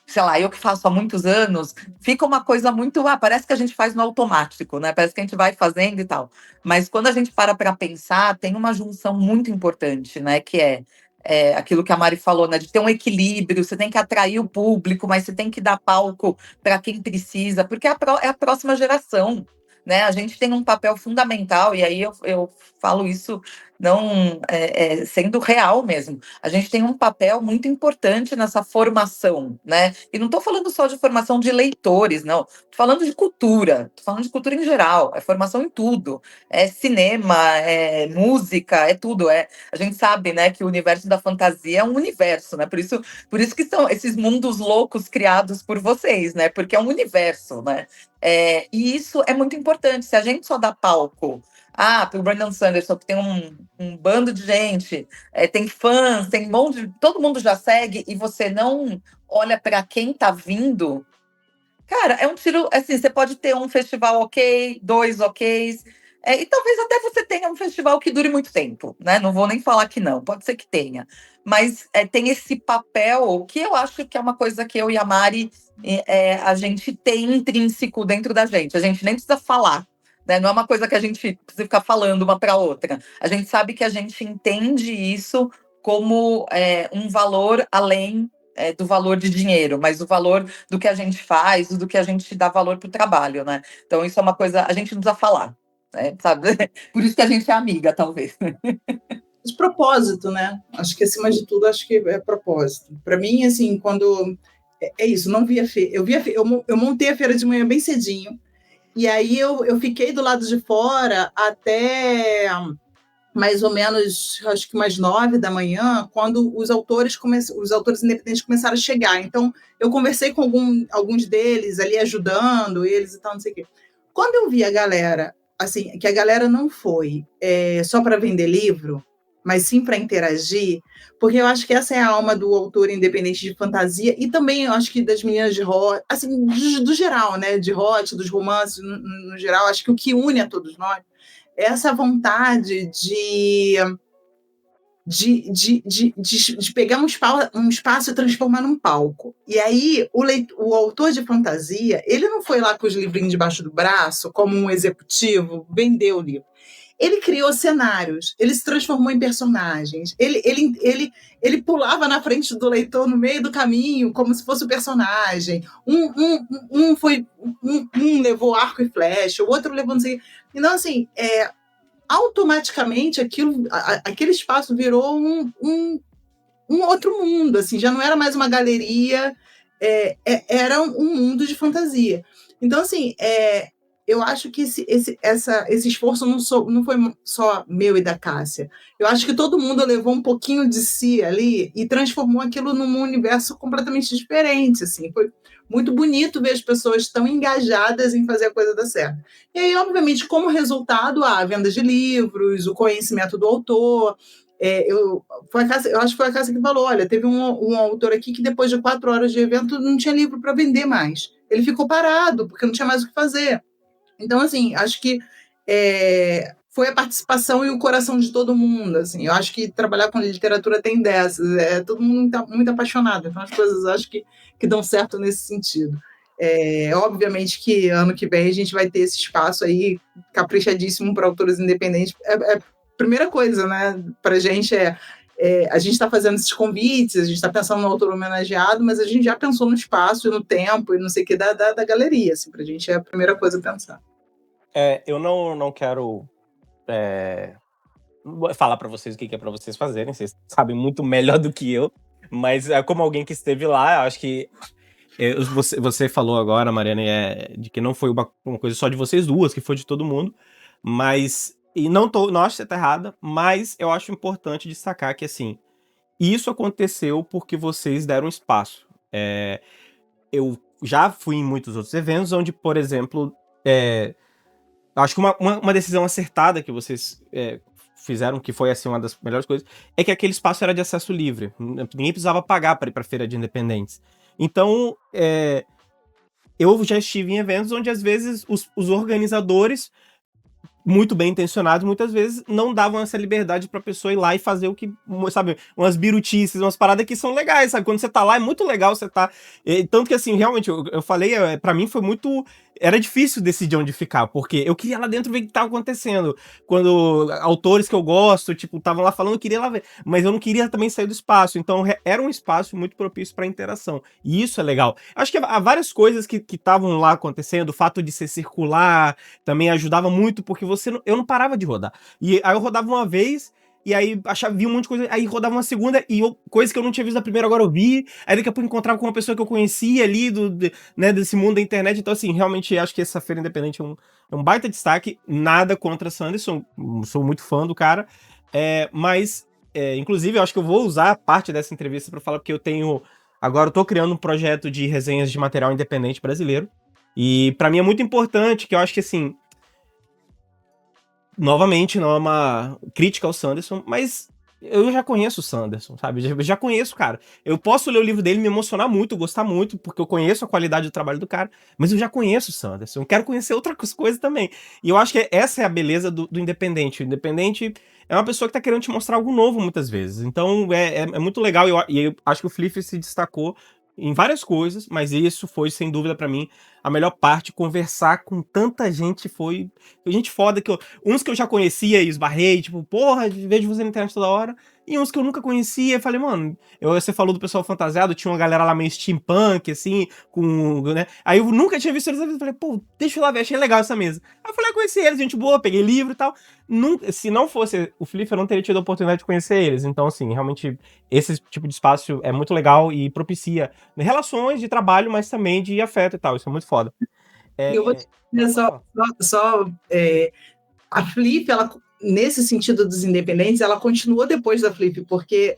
sei lá, eu que faço há muitos anos, fica uma coisa muito, parece que a gente faz no automático, né? Parece que a gente vai fazendo e tal. Mas quando a gente para pensar, tem uma junção muito importante, né? Que é aquilo que a Mari falou, né? De ter um equilíbrio, você tem que atrair o público, mas você tem que dar palco para quem precisa, porque é a próxima geração. Né? A gente tem um papel fundamental, e aí eu falo isso não sendo real mesmo. A gente tem um papel muito importante nessa formação, né? E não estou falando só de formação de leitores, não. Estou falando de cultura, estou falando de cultura em geral. É formação em tudo. É cinema, é música, é tudo. A gente sabe, né, que o universo da fantasia é um universo, né? Por isso que são esses mundos loucos criados por vocês, né? Porque é um universo, né? E isso é muito importante. Se a gente só dá palco para o Brandon Sanderson, que tem um bando de gente, tem fãs, tem um monte de. Todo mundo já segue, e você não olha para quem está vindo, cara, é um tiro. Assim, você pode ter um festival ok, dois oks, e talvez até você tenha um festival que dure muito tempo, né? Não vou nem falar que não, pode ser que tenha. Mas tem esse papel que eu acho que é uma coisa que eu e a Mari a gente tem intrínseco dentro da gente. A gente nem precisa falar. Né? Não é uma coisa que a gente precisa ficar falando uma para outra. A gente sabe que a gente entende isso como um valor além do valor de dinheiro, mas o valor do que a gente faz, do que a gente dá valor para o trabalho, né? Então, isso é uma coisa, a gente não precisa falar, né? Sabe? Por isso que a gente é amiga, talvez. De propósito, né? Acho que, acima de tudo, acho que é propósito. Para mim, assim, quando... É isso, não via feira. Eu montei a feira de manhã bem cedinho, e aí eu fiquei do lado de fora até mais ou menos, acho que umas 9 da manhã, quando os autores independentes começaram a chegar. Então, eu conversei com alguns deles ali, ajudando eles e tal, não sei o quê. Quando eu vi a galera, assim, que a galera não foi só para vender livro, mas sim para interagir, porque eu acho que essa é a alma do autor independente de fantasia, e também eu acho que das meninas de Hot, assim, do geral, né, de Hot, dos romances no geral, acho que o que une a todos nós é essa vontade de pegar um espaço e transformar num palco. E aí, o autor de fantasia, ele não foi lá com os livrinhos debaixo do braço, como um executivo, vendeu o livro. Ele criou cenários, ele se transformou em personagens, ele pulava na frente do leitor no meio do caminho, como se fosse o personagem. Um levou arco e flecha, o outro levou não sei. Então, assim, automaticamente aquele espaço virou um outro mundo, assim, já não era mais uma galeria, era um mundo de fantasia. Então, assim, eu acho que esse esforço não foi só meu e da Cássia. Eu acho que todo mundo levou um pouquinho de si ali e transformou aquilo num universo completamente diferente. Assim. Foi muito bonito ver as pessoas tão engajadas em fazer a coisa dar certo. E aí, obviamente, como resultado, a venda de livros, o conhecimento do autor. Eu acho que foi a Cássia que falou, olha, teve um autor aqui que depois de 4 horas de evento não tinha livro para vender mais. Ele ficou parado, porque não tinha mais o que fazer. Então, assim, acho que foi a participação e o coração de todo mundo, assim. Eu acho que trabalhar com literatura tem dessas, todo mundo muito apaixonado, então as coisas acho que dão certo nesse sentido. Obviamente que ano que vem a gente vai ter esse espaço aí caprichadíssimo para autores independentes. Primeira coisa, né, para a gente a gente está fazendo esses convites, a gente está pensando no autor homenageado, mas a gente já pensou no espaço e no tempo e não sei o que da galeria, assim, para a gente é a primeira coisa a pensar. Eu não quero falar para vocês o que é para vocês fazerem, vocês sabem muito melhor do que eu, mas como alguém que esteve lá, eu acho que você falou agora, Mariana, de que não foi uma coisa só de vocês duas, que foi de todo mundo, mas, e não acho que você tá errada, mas eu acho importante destacar que, assim, isso aconteceu porque vocês deram espaço. Eu já fui em muitos outros eventos onde, por exemplo, acho que uma decisão acertada que vocês fizeram, que foi assim uma das melhores coisas, é que aquele espaço era de acesso livre. Ninguém precisava pagar para ir para a Feira de Independentes. Então, eu já estive em eventos onde, às vezes, os organizadores, muito bem intencionados, muitas vezes não davam essa liberdade pra pessoa ir lá e fazer o que, sabe, umas birutices, umas paradas que são legais, sabe? Quando você tá lá, é muito legal você tá... Tanto que, assim, realmente, eu falei, pra mim foi muito... Era difícil decidir onde ficar, porque eu queria lá dentro ver o que tava acontecendo. Quando autores que eu gosto, tipo, estavam lá falando, eu queria lá ver. Mas eu não queria também sair do espaço. Então, era um espaço muito propício pra interação. E isso é legal. Acho que há várias coisas que estavam lá acontecendo. O fato de ser circular também ajudava muito, porque eu não parava de rodar. E aí eu rodava uma vez, e aí vi um monte de coisa, aí rodava uma segunda, e coisa que eu não tinha visto na primeira, agora eu vi, aí daqui a pouco eu encontrava com uma pessoa que eu conhecia ali, né, desse mundo da internet. Então, assim, realmente acho que essa Feira Independente é um baita destaque, nada contra Sanderson, sou muito fã do cara, mas, inclusive, eu acho que eu vou usar parte dessa entrevista pra falar, porque agora eu tô criando um projeto de resenhas de material independente brasileiro, e pra mim é muito importante, que eu acho que, assim, novamente, não é uma crítica ao Sanderson, mas eu já conheço o Sanderson, sabe? Eu já conheço o cara. Eu posso ler o livro dele, me emocionar muito, gostar muito, porque eu conheço a qualidade do trabalho do cara, mas eu já conheço o Sanderson, eu quero conhecer outras coisas também. E eu acho que essa é a beleza do independente. O independente é uma pessoa que tá querendo te mostrar algo novo muitas vezes. Então é muito legal, e eu acho que o Flip se destacou em várias coisas, mas isso foi, sem dúvida, pra mim, a melhor parte. Conversar com tanta gente foi gente foda, uns que eu já conhecia e esbarrei, tipo, porra, vejo você na internet toda hora, e uns que eu nunca conhecia, eu falei, mano, você falou do pessoal fantasiado, tinha uma galera lá meio steampunk, assim, né, aí eu nunca tinha visto eles, eu falei, pô, deixa eu lá ver, achei legal essa mesa. Aí eu falei, conheci eles, gente boa, peguei livro e tal. Se não fosse o Flip, eu não teria tido a oportunidade de conhecer eles. Então, assim, realmente, esse tipo de espaço é muito legal e propicia relações de trabalho, mas também de afeto e tal. Isso é muito foda. Eu vou te dizer a Flip, ela, nesse sentido dos independentes, ela continuou depois da Flip, porque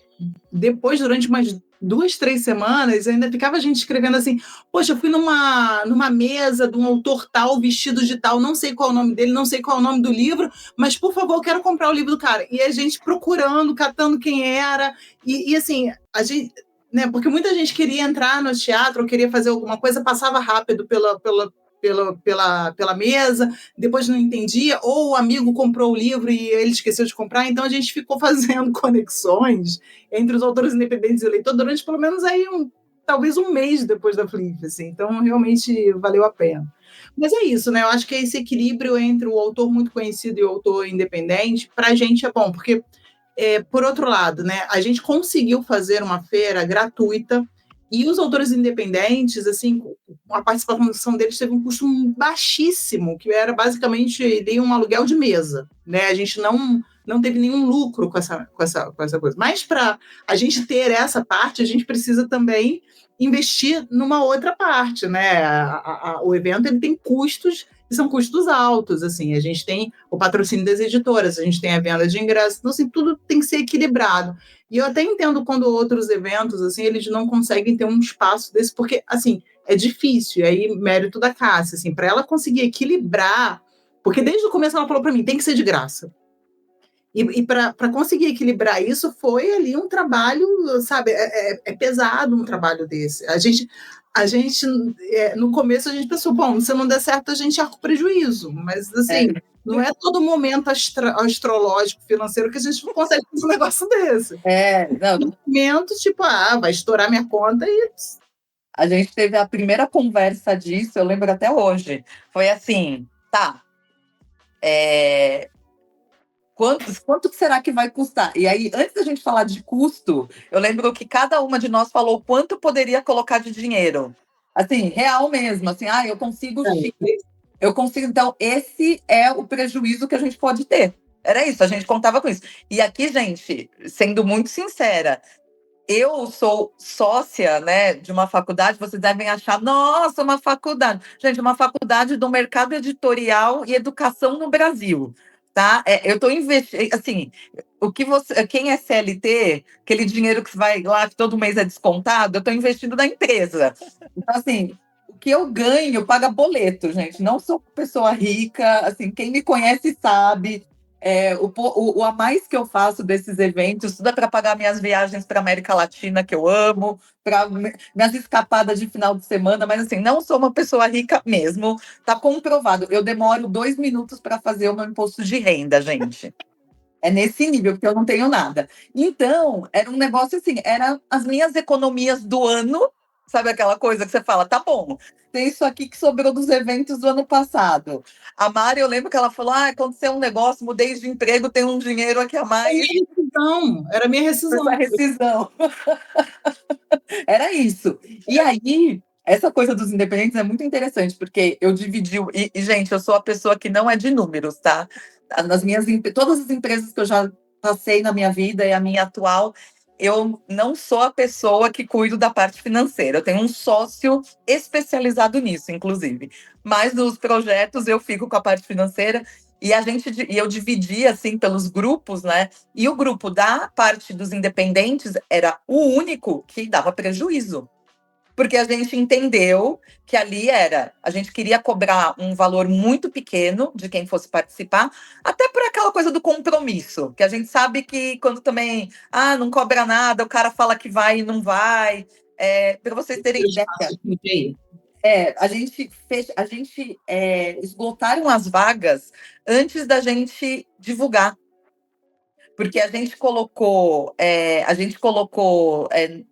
depois, durante umas 2, 3 semanas, ainda ficava a gente escrevendo assim, poxa, eu fui numa mesa de um autor tal, vestido de tal, não sei qual é o nome dele, não sei qual é o nome do livro, mas, por favor, eu quero comprar o livro do cara. E a gente procurando, catando quem era, e assim, a gente... Né, porque muita gente queria entrar no teatro, queria fazer alguma coisa, passava rápido pela mesa, depois não entendia, ou o amigo comprou o livro e ele esqueceu de comprar, então a gente ficou fazendo conexões entre os autores independentes e o leitor durante pelo menos aí talvez um mês depois da Flip, assim, então realmente valeu a pena. Mas é isso, né? Eu acho que esse equilíbrio entre o autor muito conhecido e o autor independente, para a gente é bom, porque, por outro lado, né, a gente conseguiu fazer uma feira gratuita. E os autores independentes, assim, a participação deles teve um custo baixíssimo, que era basicamente um aluguel de mesa, né? A gente não teve nenhum lucro com essa coisa. Mas para a gente ter essa parte, a gente precisa também investir numa outra parte, né? O evento ele tem custos e são custos altos, assim. A gente tem o patrocínio das editoras, a gente tem a venda de ingressos, então assim, tudo tem que ser equilibrado. E eu até entendo quando outros eventos, assim, eles não conseguem ter um espaço desse, porque, assim, é difícil, e aí mérito da Cássia, assim, para ela conseguir equilibrar, porque desde o começo ela falou para mim, tem que ser de graça. E para conseguir equilibrar isso, foi ali um trabalho, sabe? É pesado um trabalho desse. A gente no começo, a gente pensou, bom, se não der certo, a gente arca o prejuízo. Mas, assim, não é todo momento astrológico, financeiro, que a gente não consegue fazer um negócio desse. Não. Momentos, tipo, vai estourar minha conta e... A gente teve a primeira conversa disso, eu lembro até hoje. Foi assim, tá, quanto que será que vai custar? E aí, antes da gente falar de custo, eu lembro que cada uma de nós falou quanto poderia colocar de dinheiro. Assim, real mesmo, assim, eu consigo X. Eu consigo, então, esse é o prejuízo que a gente pode ter. Era isso, a gente contava com isso. E aqui, gente, sendo muito sincera, eu sou sócia, né, de uma faculdade, vocês devem achar, nossa, uma faculdade. Gente, uma faculdade do mercado editorial e educação no Brasil, tá? Eu estou investindo, assim, quem é CLT, aquele dinheiro que vai lá, que todo mês é descontado, eu estou investindo na empresa. Então, assim, o que eu ganho paga boleto, gente. Não sou pessoa rica, assim, quem me conhece sabe. O a mais que eu faço desses eventos, tudo é para pagar minhas viagens para América Latina, que eu amo, para minhas escapadas de final de semana, mas assim, não sou uma pessoa rica mesmo, tá comprovado. Eu demoro 2 minutos para fazer o meu imposto de renda, gente. É nesse nível, porque eu não tenho nada. Então, era um negócio assim, era as minhas economias do ano, sabe aquela coisa que você fala, tá bom, tem isso aqui que sobrou dos eventos do ano passado. A Mari, eu lembro que ela falou, aconteceu um negócio, mudei de emprego, tem um dinheiro aqui a mais. Era minha rescisão. Essa rescisão. Era isso. E aí, essa coisa dos independentes é muito interessante, porque eu dividi. Gente, eu sou a pessoa que não é de números, tá? Todas as empresas que eu já passei na minha vida e a minha atual, eu não sou a pessoa que cuido da parte financeira. Eu tenho um sócio especializado nisso, inclusive. Mas nos projetos eu fico com a parte financeira. E eu dividi assim pelos grupos, né? E o grupo da parte dos independentes era o único que dava prejuízo. Porque a gente entendeu que ali a gente queria cobrar um valor muito pequeno de quem fosse participar, até por aquela coisa do compromisso, que a gente sabe que quando também, não cobra nada, o cara fala que vai e não vai. Para vocês terem ideia, a gente esgotaram as vagas antes da gente divulgar. Porque a gente colocou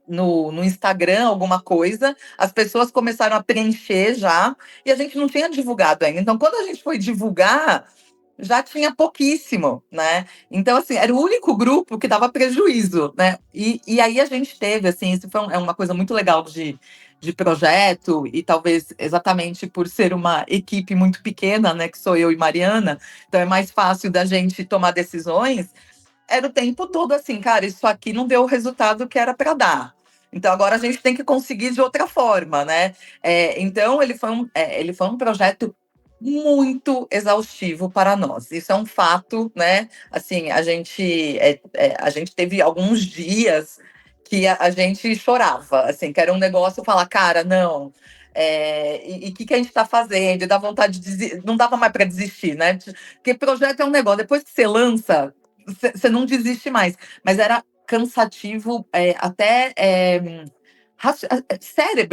no Instagram alguma coisa, as pessoas começaram a preencher já, e a gente não tinha divulgado ainda. Então, quando a gente foi divulgar, já tinha pouquíssimo, né? Então, assim, era o único grupo que dava prejuízo, né? E aí a gente teve, assim, isso foi uma coisa muito legal de projeto, e talvez exatamente por ser uma equipe muito pequena, né? Que sou eu e Mariana, então é mais fácil da gente tomar decisões. Era o tempo todo assim, cara, isso aqui não deu o resultado que era para dar. Então agora a gente tem que conseguir de outra forma, né? Então ele foi um projeto muito exaustivo para nós. Isso é um fato, né? Assim, a gente teve alguns dias que a gente chorava, assim, que era um negócio falar, cara, não. E o que a gente está fazendo? E dá vontade de não dava mais para desistir, né? Porque projeto é um negócio, depois que você lança, você não desiste mais. Mas era cansativo, até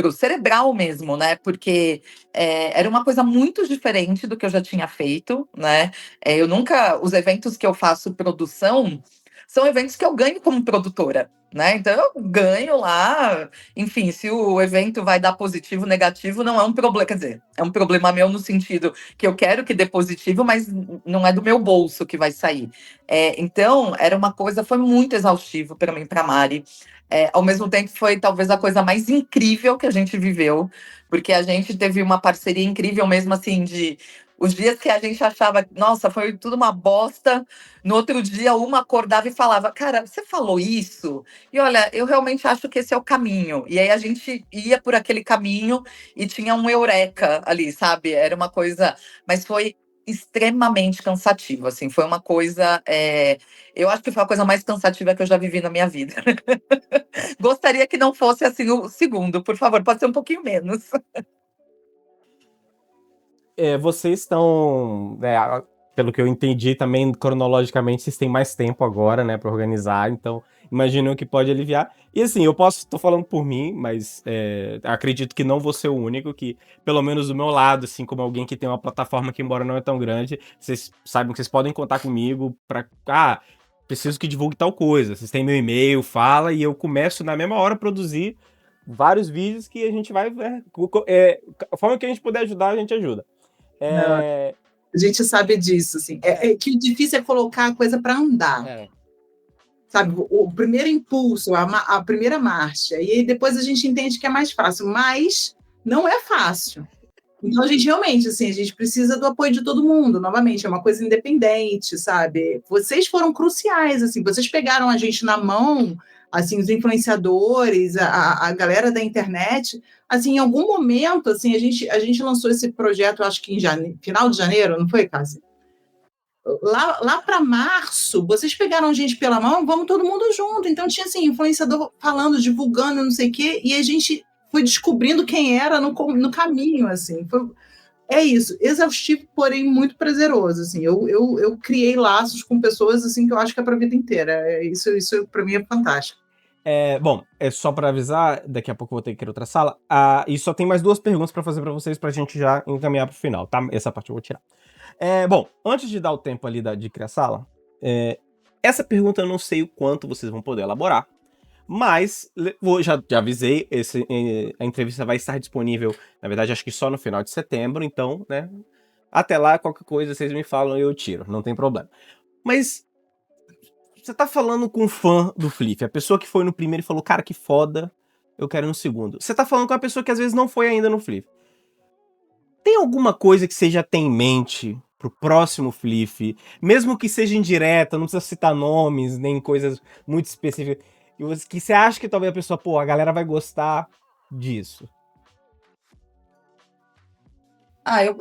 cerebral mesmo, né? Porque era uma coisa muito diferente do que eu já tinha feito, né? Os eventos que eu faço produção são eventos que eu ganho como produtora. Né? Então eu ganho lá, enfim, se o evento vai dar positivo, negativo, não é um problema, quer dizer, é um problema meu no sentido que eu quero que dê positivo, mas não é do meu bolso que vai sair. Então, foi muito exaustivo para mim, para Mari. Ao mesmo tempo, foi talvez a coisa mais incrível que a gente viveu, porque a gente teve uma parceria incrível mesmo, assim, de os dias que a gente achava, nossa, foi tudo uma bosta, no outro dia uma acordava e falava, cara, você falou isso? E olha, eu realmente acho que esse é o caminho. E aí a gente ia por aquele caminho e tinha um eureka ali, sabe? Era uma coisa, mas foi extremamente cansativo, assim, foi uma coisa, eu acho que foi a coisa mais cansativa que eu já vivi na minha vida. Gostaria que não fosse assim o segundo, por favor, pode ser um pouquinho menos. Vocês estão, pelo que eu entendi também, cronologicamente, vocês têm mais tempo agora, né, para organizar, então imagino que pode aliviar. E assim, tô falando por mim, mas acredito que não vou ser o único, que pelo menos do meu lado, assim, como alguém que tem uma plataforma que, embora não é tão grande, vocês sabem que vocês podem contar comigo pra, preciso que divulgue tal coisa, vocês têm meu e-mail, fala, e eu começo na mesma hora a produzir vários vídeos que a gente vai, a forma que a gente puder ajudar, a gente ajuda. Não, a gente sabe disso, assim. Que o difícil é colocar a coisa para andar. Sabe, o primeiro impulso, a primeira marcha, e aí depois a gente entende que é mais fácil, mas não é fácil. Então, a gente realmente, assim, a gente precisa do apoio de todo mundo, novamente, é uma coisa independente, sabe? Vocês foram cruciais, assim, vocês pegaram a gente na mão, assim, os influenciadores, a galera da internet, assim, em algum momento, assim, a gente lançou esse projeto, acho que em final de janeiro, não foi, Cássia? Lá para março, vocês pegaram a gente pela mão, vamos todo mundo junto. Então tinha assim, influenciador falando, divulgando, não sei o quê, e a gente foi descobrindo quem era no caminho, assim. É isso, exaustivo, porém muito prazeroso, assim. Eu criei laços com pessoas assim que eu acho que é para a vida inteira. Isso para mim é fantástico. Bom, é só pra avisar, daqui a pouco eu vou ter que ir pra outra sala. E só tem mais 2 perguntas pra fazer pra vocês pra gente já encaminhar pro final, tá? Essa parte eu vou tirar. Bom, antes de dar o tempo ali de criar a sala, essa pergunta eu não sei o quanto vocês vão poder elaborar, mas já avisei, a entrevista vai estar disponível, na verdade, acho que só no final de setembro, então, né? Até lá, qualquer coisa vocês me falam e eu tiro, não tem problema. Mas você tá falando com um fã do Flip, a pessoa que foi no primeiro e falou, cara, que foda, eu quero ir no segundo. Você tá falando com a pessoa que às vezes não foi ainda no Flip. Tem alguma coisa que você já tem em mente pro próximo Flip, mesmo que seja indireta, não precisa citar nomes, nem coisas muito específicas, que você acha que talvez a pessoa, pô, a galera vai gostar disso?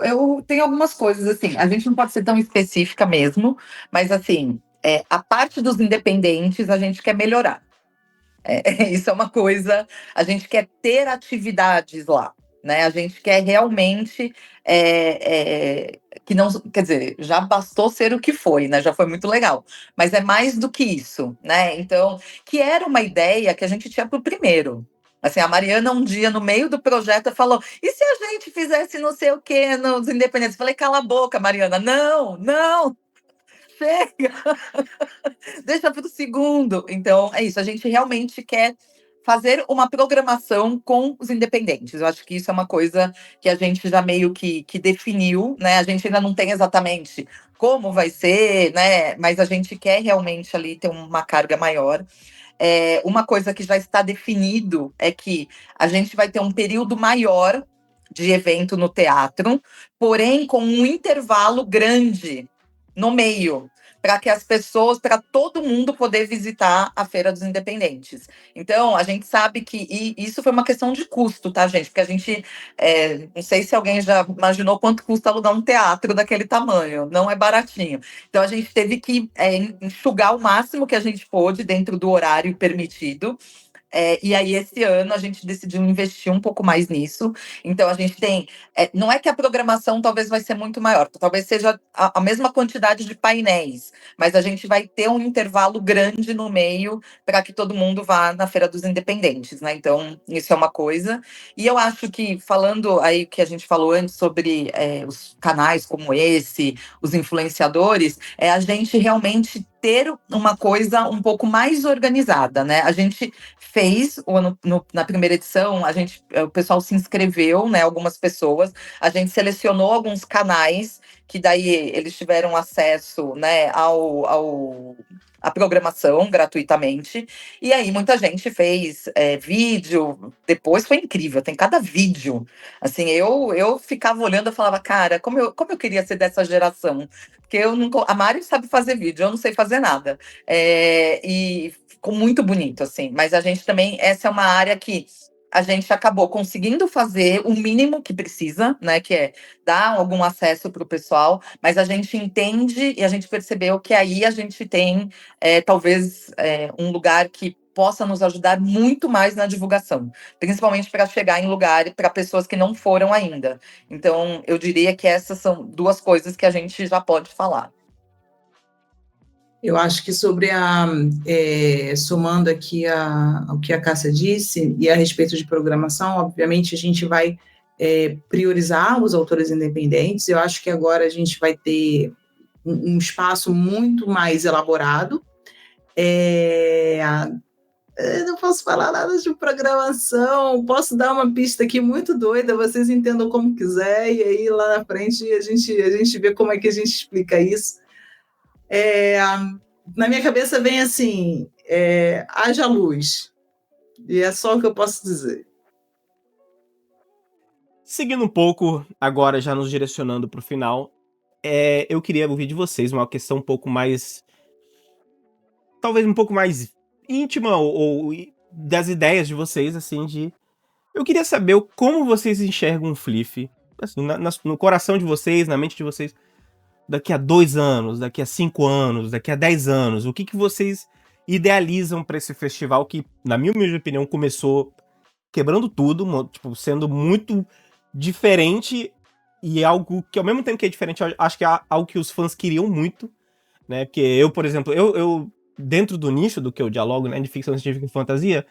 Eu tenho algumas coisas, assim, a gente não pode ser tão específica mesmo, mas, assim, a parte dos independentes a gente quer melhorar. Isso é uma coisa, a gente quer ter atividades lá, né? A gente quer realmente que não, quer dizer, já bastou ser o que foi, né? Já foi muito legal, mas é mais do que isso, né? Então, que era uma ideia que a gente tinha para o primeiro. Assim, a Mariana, um dia, no meio do projeto, falou: e se a gente fizesse não sei o quê nos independentes? Eu falei, cala a boca, Mariana. Não, não, chega, deixa para o segundo. Então, é isso. A gente realmente quer fazer uma programação com os independentes. Eu acho que isso é uma coisa que a gente já meio que definiu, né? A gente ainda não tem exatamente como vai ser, né? Mas a gente quer realmente ali ter uma carga maior. Uma coisa que já está definido é que a gente vai ter um período maior de evento no teatro, porém com um intervalo grande no meio, para que as pessoas, para todo mundo poder visitar a Feira dos Independentes. Então, a gente sabe que isso foi uma questão de custo, tá, gente? Porque a gente, não sei se alguém já imaginou quanto custa alugar um teatro daquele tamanho, não é baratinho. Então, a gente teve que enxugar o máximo que a gente pôde dentro do horário permitido. E aí, esse ano, a gente decidiu investir um pouco mais nisso. Então, a gente tem. Não é que a programação talvez vai ser muito maior, talvez seja a mesma quantidade de painéis, mas a gente vai ter um intervalo grande no meio para que todo mundo vá na Feira dos Independentes, né? Então, isso é uma coisa. E eu acho que, falando aí que a gente falou antes sobre os canais como esse, os influenciadores, é a gente realmente ter uma coisa um pouco mais organizada, né? A gente fez na primeira edição, o pessoal se inscreveu, né? Algumas pessoas, a gente selecionou alguns canais que daí eles tiveram acesso, né, à programação gratuitamente. E aí muita gente fez vídeo. Depois foi incrível, tem cada vídeo. Assim, eu ficava olhando e falava, cara, como eu queria ser dessa geração. Porque eu não, a Mari sabe fazer vídeo, eu não sei fazer nada. E ficou muito bonito, assim. Mas a gente também, essa é uma área que a gente acabou conseguindo fazer o mínimo que precisa, né? Que é dar algum acesso para o pessoal, mas a gente entende e a gente percebeu que aí a gente tem talvez um lugar que possa nos ajudar muito mais na divulgação, principalmente para chegar em lugares para pessoas que não foram ainda. Então, eu diria que essas são duas coisas que a gente já pode falar. Eu acho que somando aqui ao que a Cássia disse, e a respeito de programação, obviamente a gente vai priorizar os autores independentes. Eu acho que agora a gente vai ter um espaço muito mais elaborado. Eu não posso falar nada de programação, posso dar uma pista aqui muito doida, vocês entendam como quiser, e aí lá na frente a gente vê como é que a gente explica isso. Na minha cabeça vem assim, haja luz, e é só o que eu posso dizer. Seguindo um pouco, agora já nos direcionando para o final, eu queria ouvir de vocês uma questão um pouco mais, talvez um pouco mais íntima, ou das ideias de vocês, assim, eu queria saber como vocês enxergam um Flip, assim, no coração de vocês, na mente de vocês, daqui a 2 anos, daqui a 5 anos, daqui a 10 anos, o que vocês idealizam para esse festival que, na minha humilde opinião, começou quebrando tudo, tipo, sendo muito diferente, e algo que, ao mesmo tempo que é diferente, eu acho que é algo que os fãs queriam muito, né? Porque eu, por exemplo, eu dentro do nicho do que eu dialogo, né, de ficção científica e fantasia,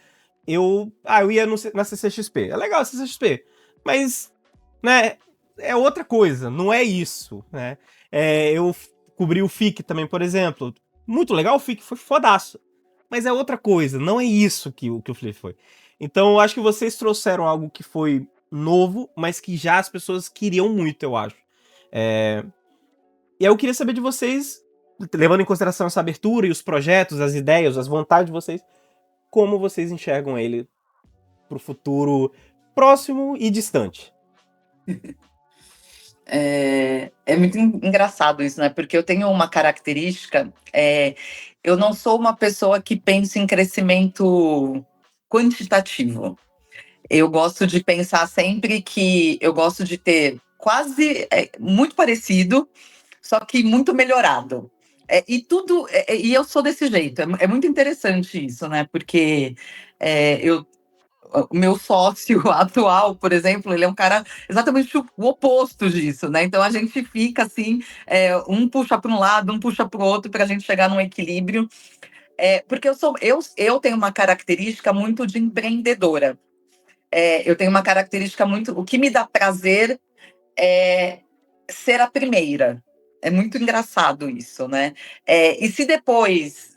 eu ia na CCXP. É legal a CCXP, mas, né, é outra coisa, não é isso, né? Eu cobri o FIC também, por exemplo. Muito legal, o FIC foi fodaço. Mas é outra coisa, não é isso que o Flip foi. Então eu acho que vocês trouxeram algo que foi novo, mas que já as pessoas queriam muito, eu acho. E aí eu queria saber de vocês, levando em consideração essa abertura e os projetos, as ideias, as vontades de vocês, como vocês enxergam ele pro futuro próximo e distante. É muito engraçado isso, né? Porque eu tenho uma característica, eu não sou uma pessoa que pensa em crescimento quantitativo. Eu gosto de pensar sempre que eu gosto de ter quase muito parecido, só que muito melhorado. E eu sou desse jeito. É muito interessante isso, né? Porque o meu sócio atual, por exemplo, ele é um cara exatamente o oposto disso, né? Então a gente fica assim, um puxa para um lado, um puxa para o outro, para a gente chegar num equilíbrio. Porque eu tenho uma característica muito de empreendedora. Eu tenho uma característica muito. O que me dá prazer é ser a primeira. É muito engraçado isso, né? E se depois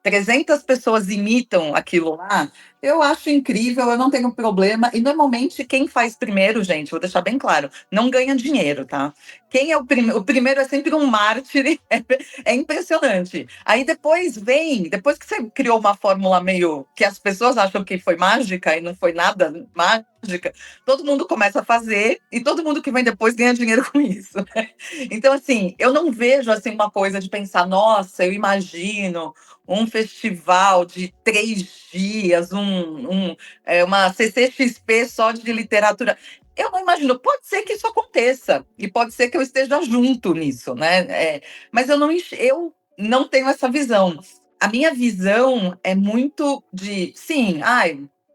300 pessoas imitam aquilo lá, eu acho incrível, eu não tenho problema. E normalmente quem faz primeiro, gente, vou deixar bem claro, não ganha dinheiro, tá? Quem é o primeiro é sempre um mártir, é impressionante. Aí depois depois que você criou uma fórmula meio que as pessoas acham que foi mágica e não foi nada mágica, todo mundo começa a fazer e todo mundo que vem depois ganha dinheiro com isso, né? Então, assim, eu não vejo assim uma coisa de pensar, nossa, eu imagino um festival de 3 dias, uma CCXP só de literatura. Eu não imagino, pode ser que isso aconteça, e pode ser que eu esteja junto nisso, né? Mas eu não tenho essa visão. A minha visão é muito de, sim,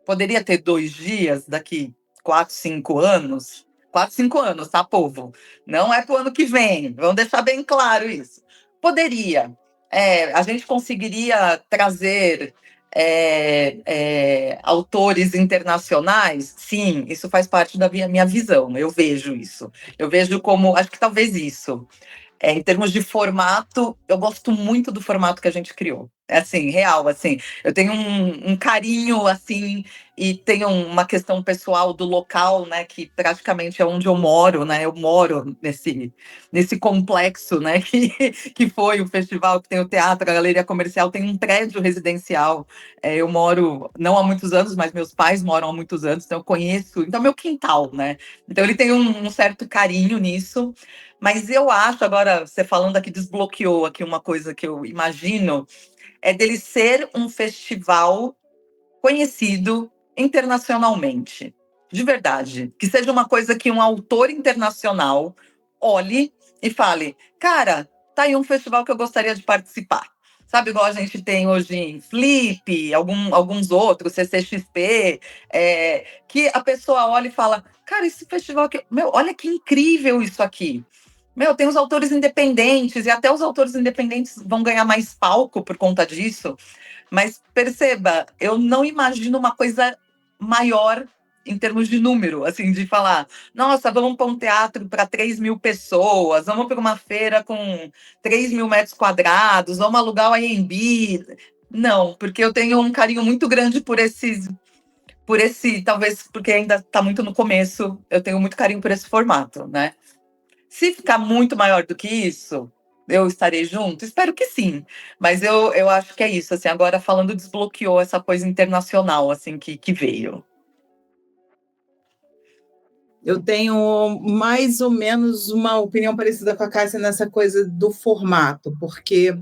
poderia ter 2 dias daqui 4, 5 anos. 4, 5 anos, tá, povo? Não é para o ano que vem, vamos deixar bem claro isso. Poderia. A gente conseguiria trazer autores internacionais? Sim, isso faz parte da minha visão, eu vejo isso. Eu vejo como, acho que talvez isso. Em termos de formato, eu gosto muito do formato que a gente criou. É assim, real, assim. Eu tenho um carinho, assim, e tenho uma questão pessoal do local, né, que praticamente é onde eu moro, né? Eu moro nesse complexo, né, que foi o festival, que tem o teatro, a galeria comercial, tem um prédio residencial. Eu moro, não há muitos anos, mas meus pais moram há muitos anos, então eu conheço. Então, meu quintal, né? Então, ele tem um certo carinho nisso. Mas eu acho, agora, você falando aqui, desbloqueou aqui uma coisa que eu imagino, é dele ser um festival conhecido internacionalmente. De verdade. Que seja uma coisa que um autor internacional olhe e fale, cara, tá aí um festival que eu gostaria de participar. sabe, igual a gente tem hoje em Flip, alguns outros, CCXP, que a pessoa olha e fala, cara, esse festival aqui, meu, olha que incrível isso aqui. Meu, tem os autores independentes, e até os autores independentes vão ganhar mais palco por conta disso. Mas perceba, eu não imagino uma coisa maior em termos de número, assim, de falar, nossa, vamos para um teatro para 3.000 pessoas, vamos para uma feira com 3.000 metros quadrados, vamos alugar o AMB. Não, porque eu tenho um carinho muito grande por esse, talvez porque ainda está muito no começo, eu tenho muito carinho por esse formato, né? Se ficar muito maior do que isso, eu estarei junto? Espero que sim. Mas eu acho que é isso, assim, agora falando, desbloqueou essa coisa internacional, assim, que veio. Eu tenho mais ou menos uma opinião parecida com a Cássia nessa coisa do formato, porque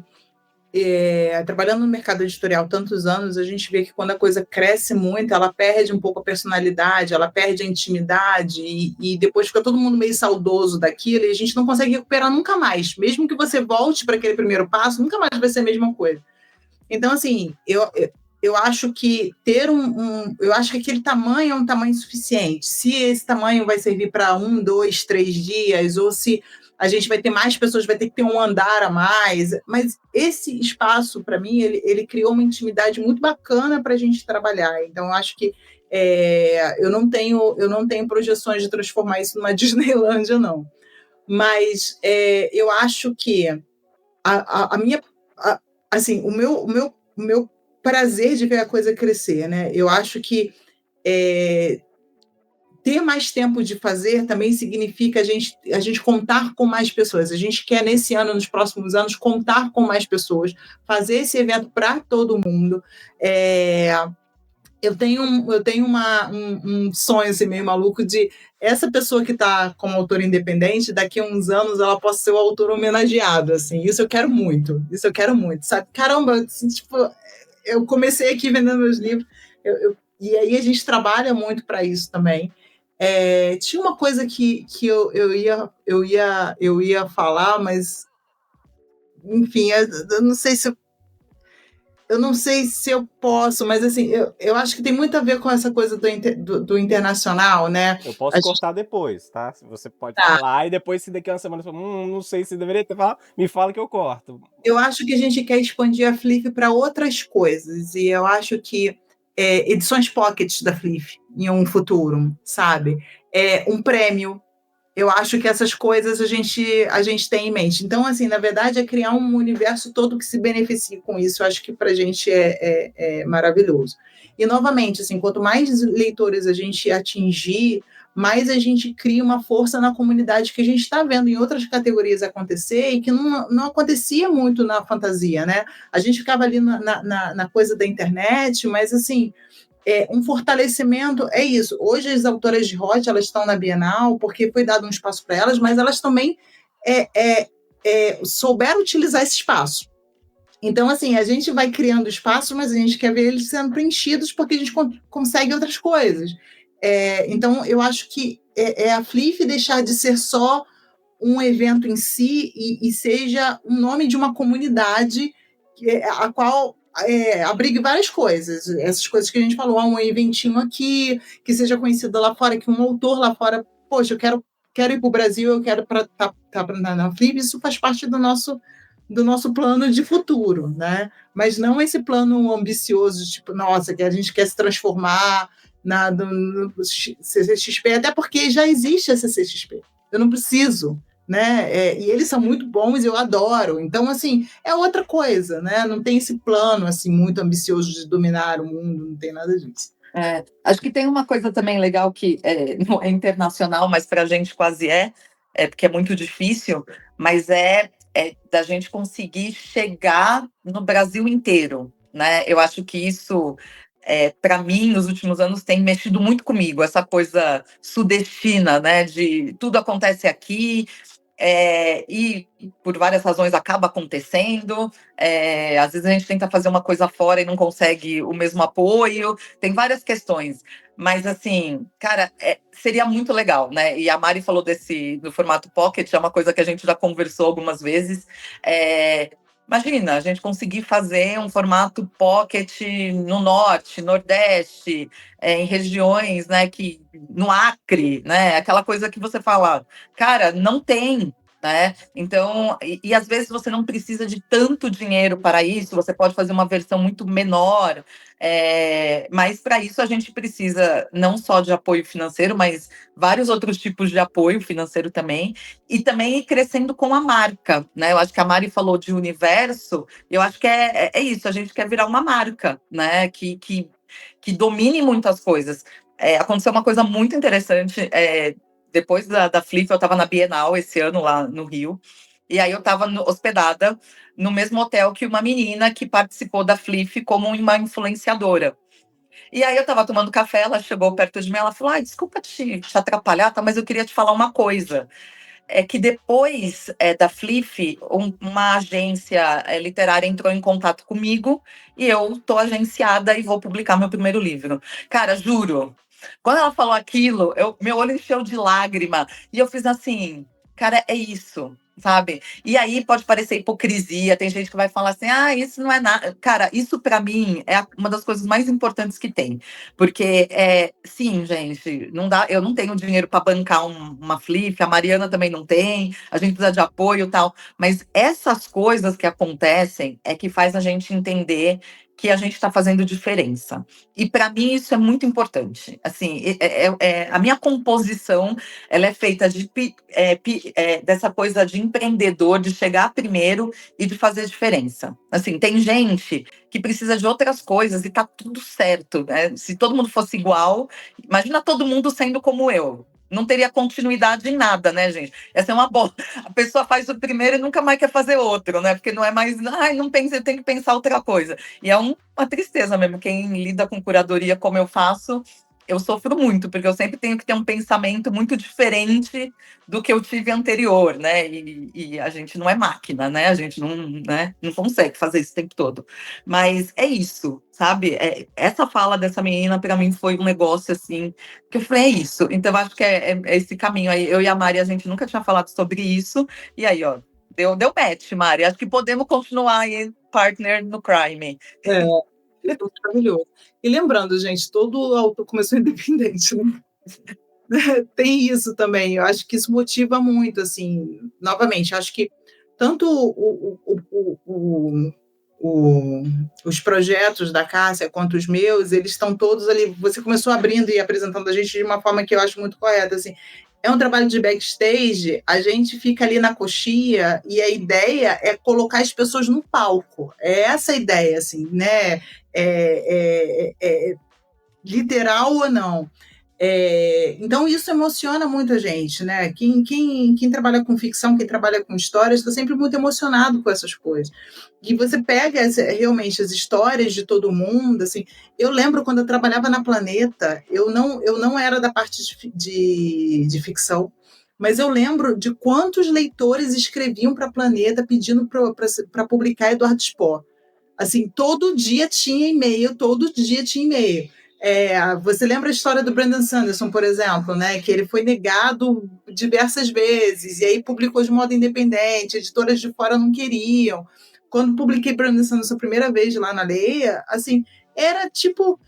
trabalhando no mercado editorial tantos anos, a gente vê que quando a coisa cresce muito, ela perde um pouco a personalidade, ela perde a intimidade, e depois fica todo mundo meio saudoso daquilo, e a gente não consegue recuperar nunca mais. Mesmo que você volte para aquele primeiro passo, nunca mais vai ser a mesma coisa. Então, assim, eu acho que eu acho que aquele tamanho é um tamanho suficiente. Se esse tamanho vai servir para 1, 2, 3 dias, ou se a gente vai ter mais pessoas, vai ter que ter um andar a mais. Mas esse espaço, para mim, ele criou uma intimidade muito bacana para a gente trabalhar. Então, eu acho que eu não tenho projeções de transformar isso numa Disneylândia, não. Mas eu acho que a minha. Assim, o meu prazer de ver a coisa crescer, né? Eu acho que ter mais tempo de fazer também significa a gente contar com mais pessoas. A gente quer, nesse ano, nos próximos anos, contar com mais pessoas, fazer esse evento para todo mundo. Eu tenho um sonho assim, meio maluco de essa pessoa que está como autora independente, daqui a uns anos ela possa ser o autor homenageado, assim. Isso eu quero muito, sabe? Caramba, assim, tipo, eu comecei aqui vendendo meus livros, e aí a gente trabalha muito para isso também. Tinha uma coisa que eu ia falar, mas enfim, eu não sei se eu posso, mas assim, eu acho que tem muito a ver com essa coisa do internacional, né? Eu posso cortar depois, tá? Você pode falar e depois, se daqui a uma semana você fala, não sei se deveria ter falado, me fala que eu corto. Eu acho que a gente quer expandir a Flip para outras coisas, e eu acho que edições pockets da Flip em um futuro, sabe? Um prêmio. Eu acho que essas coisas a gente tem em mente. Então, assim, na verdade, é criar um universo todo que se beneficie com isso. Eu acho que para a gente é maravilhoso. E, novamente, assim, quanto mais leitores a gente atingir, mais a gente cria uma força na comunidade que a gente está vendo em outras categorias acontecer e que não acontecia muito na fantasia, né? A gente ficava ali na coisa da internet, mas, assim, um fortalecimento é isso. Hoje as autoras de hot elas estão na Bienal porque foi dado um espaço para elas, mas elas também souberam utilizar esse espaço. Então, assim, a gente vai criando espaços, mas a gente quer ver eles sendo preenchidos porque a gente consegue outras coisas. Então, eu acho que a Flip deixar de ser só um evento em si e seja um nome de uma comunidade a qual abrigue várias coisas. Essas coisas que a gente falou, um eventinho aqui, que seja conhecido lá fora, que um autor lá fora, poxa, eu quero ir para o Brasil, eu quero estar na Flip, isso faz parte do nosso plano de futuro, né? Mas não esse plano ambicioso, tipo, nossa, que a gente quer se transformar no CCXP, até porque já existe a CCXP. Eu não preciso, né? E eles são muito bons, eu adoro. Então, assim, é outra coisa, né? Não tem esse plano assim muito ambicioso de dominar o mundo, não tem nada disso. Acho que tem uma coisa também legal que não é internacional, mas para a gente quase porque é muito difícil, mas da gente conseguir chegar no Brasil inteiro, né? Eu acho que isso, para mim, nos últimos anos, tem mexido muito comigo, essa coisa sudestina, né? De tudo acontece aqui, e por várias razões acaba acontecendo. Às vezes a gente tenta fazer uma coisa fora e não consegue o mesmo apoio, tem várias questões. Mas, assim, cara, seria muito legal, né? E a Mari falou do formato pocket, é uma coisa que a gente já conversou algumas vezes. Imagina, a gente conseguir fazer um formato pocket no norte, nordeste, em regiões, né, que no Acre, né, aquela coisa que você fala, cara, não tem, né? Então, e às vezes você não precisa de tanto dinheiro para isso, você pode fazer uma versão muito menor, mas para isso a gente precisa não só de apoio financeiro, mas vários outros tipos de apoio financeiro também, e também ir crescendo com a marca, né? Eu acho que a Mari falou de universo, eu acho que é isso, a gente quer virar uma marca, né? Que domine muitas coisas. Aconteceu uma coisa muito interessante. Depois da Flip, eu estava na Bienal esse ano lá no Rio, e aí eu estava hospedada no mesmo hotel que uma menina que participou da Flip como uma influenciadora. E aí eu estava tomando café, ela chegou perto de mim, ela falou: desculpa te atrapalhar, tá, mas eu queria te falar uma coisa. É que depois da Flip, uma agência literária entrou em contato comigo e eu tô agenciada e vou publicar meu primeiro livro. Cara, juro. Quando ela falou aquilo, meu olho encheu de lágrima e eu fiz assim, cara, é isso, sabe? E aí pode parecer hipocrisia, tem gente que vai falar assim, isso não é nada. Cara, isso para mim é uma das coisas mais importantes que tem, porque sim, gente, não dá, eu não tenho dinheiro para bancar uma Flip, a Mariana também não tem, a gente precisa de apoio e tal, mas essas coisas que acontecem é que faz a gente entender que a gente está fazendo diferença. E para mim isso é muito importante. Assim, a minha composição ela é feita dessa coisa de empreendedor, de chegar primeiro e de fazer diferença. Assim, tem gente que precisa de outras coisas e tá tudo certo, né? Se todo mundo fosse igual, imagina todo mundo sendo como eu. Não teria continuidade em nada, né, gente? Essa é uma boa. A pessoa faz o primeiro e nunca mais quer fazer outro, né? Porque não é mais, não pensa, tem que pensar outra coisa. E é uma tristeza mesmo. Quem lida com curadoria como eu faço, eu sofro muito, porque eu sempre tenho que ter um pensamento muito diferente do que eu tive anterior, né? E a gente não é máquina, né? A gente não, né, não consegue fazer isso o tempo todo. Mas é isso, sabe? Essa fala dessa menina, para mim, foi um negócio assim, que eu falei, é isso. Então, eu acho que é esse caminho aí. Eu e a Mari, a gente nunca tinha falado sobre isso. E aí, ó, deu match, Mari. Acho que podemos continuar aí, partner no crime. É, maravilhoso. E lembrando, gente, todo autor começou independente, né? Tem isso também. Eu acho que isso motiva muito, assim, novamente, acho que tanto os projetos da Cássia quanto os meus, eles estão todos ali. Você começou abrindo e apresentando a gente de uma forma que eu acho muito correta, assim. É um trabalho de backstage, a gente fica ali na coxia e a ideia é colocar as pessoas no palco. É essa a ideia, assim, né? Literal ou não. Então, isso emociona muito a gente, né? Quem trabalha com ficção, quem trabalha com histórias, está sempre muito emocionado com essas coisas. E você pega realmente as histórias de todo mundo, assim. Eu lembro quando eu trabalhava na Planeta, eu não era da parte de ficção, mas eu lembro de quantos leitores escreviam para a Planeta pedindo para publicar Eduardo Spohr. Assim, todo dia tinha e-mail, todo dia tinha e-mail. Você lembra a história do Brandon Sanderson, por exemplo, né? Que ele foi negado diversas vezes, e aí publicou de modo independente, editoras de fora não queriam. Quando publiquei Brandon Sanderson a primeira vez lá na Leia, assim, era tipo,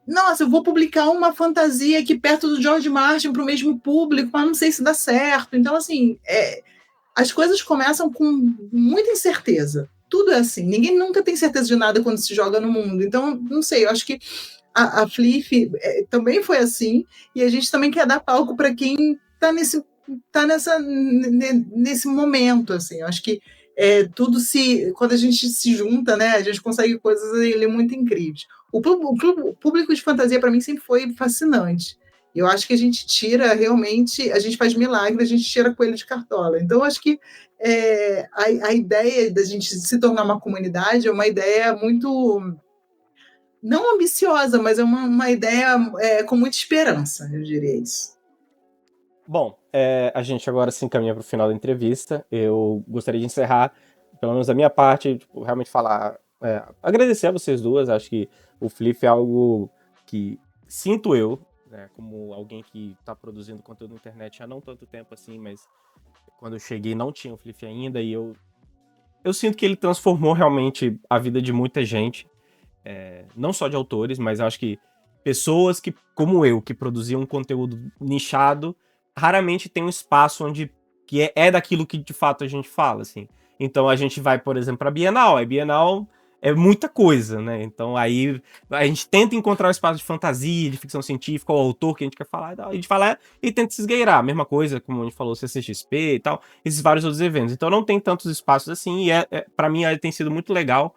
nossa, eu vou publicar uma fantasia aqui perto do George Martin para o mesmo público, mas não sei se dá certo. Então, assim, as coisas começam com muita incerteza. Tudo é assim. Ninguém nunca tem certeza de nada quando se joga no mundo. Então, não sei, eu acho que a Flip também foi assim, e a gente também quer dar palco para quem está nesse momento, assim. Eu acho que quando a gente se junta, né, a gente consegue coisas ali muito incríveis. O público de fantasia, para mim, sempre foi fascinante. Eu acho que a gente tira realmente, a gente faz milagre, a gente tira coelho de cartola. Então, acho que a ideia da gente se tornar uma comunidade é uma ideia muito não ambiciosa, mas é uma ideia com muita esperança, eu diria isso. Bom, a gente agora se encaminha para o final da entrevista. Eu gostaria de encerrar, pelo menos da minha parte, realmente falar, agradecer a vocês duas. Acho que o Flip é algo que sinto eu, né, como alguém que está produzindo conteúdo na internet há não tanto tempo assim, mas quando eu cheguei não tinha o Flip ainda e eu eu sinto que ele transformou realmente a vida de muita gente, não só de autores, mas eu acho que pessoas que, como eu, que produziam um conteúdo nichado, raramente tem um espaço onde que é daquilo que de fato a gente fala, assim. Então a gente vai, por exemplo, para Bienal. A Bienal é muita coisa, né? Então aí a gente tenta encontrar o espaço de fantasia, de ficção científica, o autor que a gente quer falar, a gente fala e tenta se esgueirar. A mesma coisa, como a gente falou, CCXP e tal, esses vários outros eventos. Então não tem tantos espaços assim, e para mim tem sido muito legal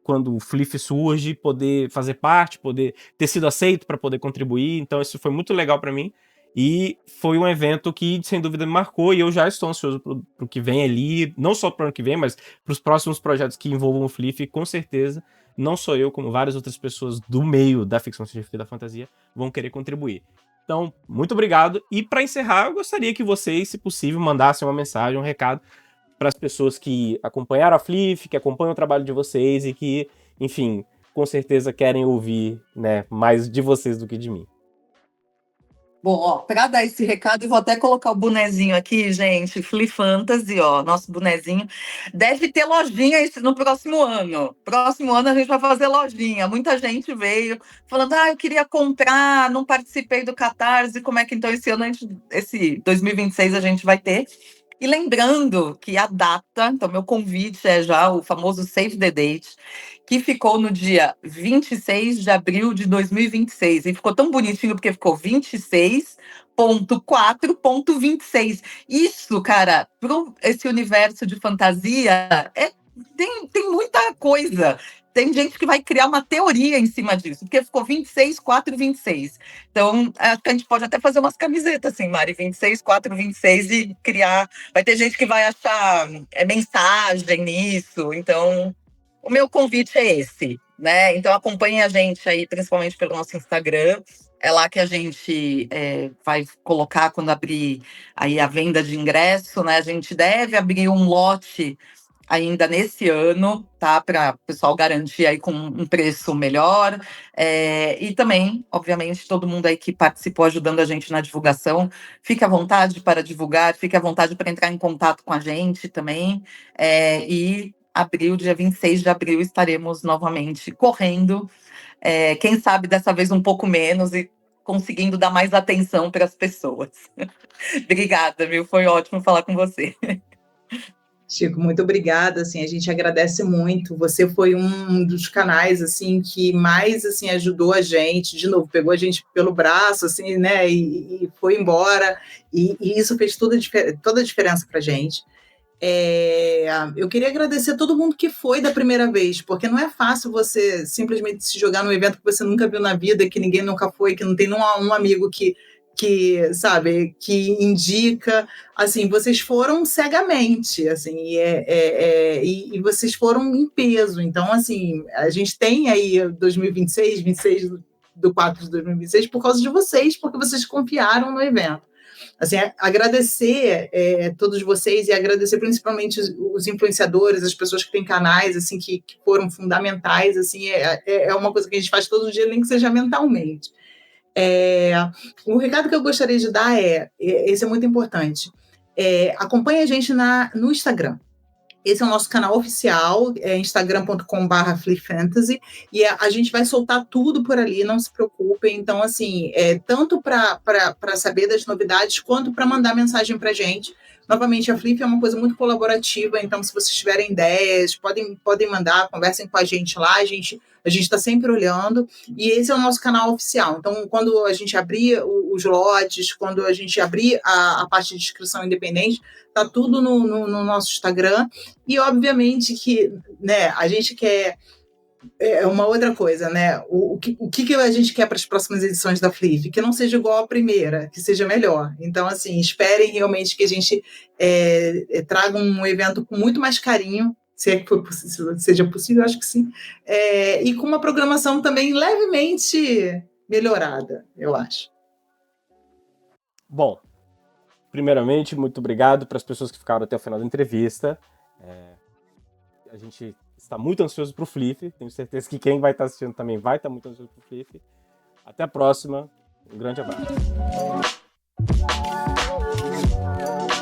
quando o Flip surge, poder fazer parte, poder ter sido aceito para poder contribuir. Então isso foi muito legal para mim. E foi um evento que, sem dúvida, me marcou, e eu já estou ansioso pro que vem ali, não só pro ano que vem, mas pros próximos projetos que envolvam o Flip, com certeza, não só eu, como várias outras pessoas do meio da ficção científica e da fantasia vão querer contribuir. Então, muito obrigado, e para encerrar, eu gostaria que vocês, se possível, mandassem uma mensagem, um recado para as pessoas que acompanharam a Flip, que acompanham o trabalho de vocês e que, enfim, com certeza querem ouvir, né, mais de vocês do que de mim. Bom, ó, para dar esse recado, eu vou até colocar o bonezinho aqui, gente. Flea Fantasy, ó, nosso bonezinho. Deve ter lojinha no próximo ano. Próximo ano a gente vai fazer lojinha. Muita gente veio falando, eu queria comprar, não participei do Catarse. Como é que então esse ano, esse 2026 a gente vai ter? E lembrando que a data, então meu convite é já o famoso Save the Date, que ficou no dia 26 de abril de 2026. E ficou tão bonitinho porque ficou 26.4.26. Isso, cara, para esse universo de fantasia, tem muita coisa. Tem gente que vai criar uma teoria em cima disso, porque ficou 26.4.26. Então, acho que a gente pode até fazer umas camisetas assim, Mari, 26.4.26 e criar. Vai ter gente que vai achar mensagem nisso. Então, o meu convite é esse, né? Então acompanhem a gente aí, principalmente pelo nosso Instagram. É lá que a gente vai colocar quando abrir aí a venda de ingresso, né? A gente deve abrir um lote ainda nesse ano, tá? Para o pessoal garantir aí com um preço melhor. E também, obviamente, todo mundo aí que participou ajudando a gente na divulgação, fique à vontade para divulgar, fique à vontade para entrar em contato com a gente também. E dia 26 de abril, estaremos novamente correndo. Quem sabe dessa vez um pouco menos e conseguindo dar mais atenção para as pessoas. Obrigada, viu? Foi ótimo falar com você. Chico, muito obrigada, assim, a gente agradece muito. Você foi um dos canais, assim, que mais, assim, ajudou a gente, de novo, pegou a gente pelo braço, assim, né, e foi embora, e isso fez toda a diferença pra gente. Eu queria agradecer a todo mundo que foi da primeira vez, porque não é fácil você simplesmente se jogar num evento que você nunca viu na vida, que ninguém nunca foi, que não tem um amigo que sabe, que indica, assim, vocês foram cegamente, assim, e vocês foram em peso. Então, assim, a gente tem aí 2026, 26 do 4 de 2026 por causa de vocês, porque vocês confiaram no evento. Assim, agradecer todos vocês e agradecer principalmente os influenciadores, as pessoas que têm canais, assim, que foram fundamentais, assim, é uma coisa que a gente faz todo dia, nem que seja mentalmente. O recado que eu gostaria de dar esse é muito importante, acompanhe a gente no Instagram. Esse é o nosso canal oficial, instagram.com/fleafantasy, e a gente vai soltar tudo por ali, não se preocupem. Então, assim, tanto para saber das novidades, quanto para mandar mensagem para a gente. Novamente, a Flip é uma coisa muito colaborativa, então, se vocês tiverem ideias, podem mandar, conversem com a gente lá, a gente está sempre olhando, e esse é o nosso canal oficial. Então, quando a gente abrir os lotes, quando a gente abrir a parte de inscrição independente, está tudo no nosso Instagram. E, obviamente, que, né, a gente quer uma outra coisa, né? O que a gente quer para as próximas edições da Flip? Que não seja igual à primeira, que seja melhor. Então, assim, esperem realmente que a gente traga um evento com muito mais carinho, se é que seja possível, acho que sim, e com uma programação também levemente melhorada, eu acho. Bom, primeiramente, muito obrigado para as pessoas que ficaram até o final da entrevista. A gente está muito ansioso para o Flip. Tenho certeza que quem vai estar assistindo também vai estar muito ansioso para o Flip. Até a próxima. Um grande abraço.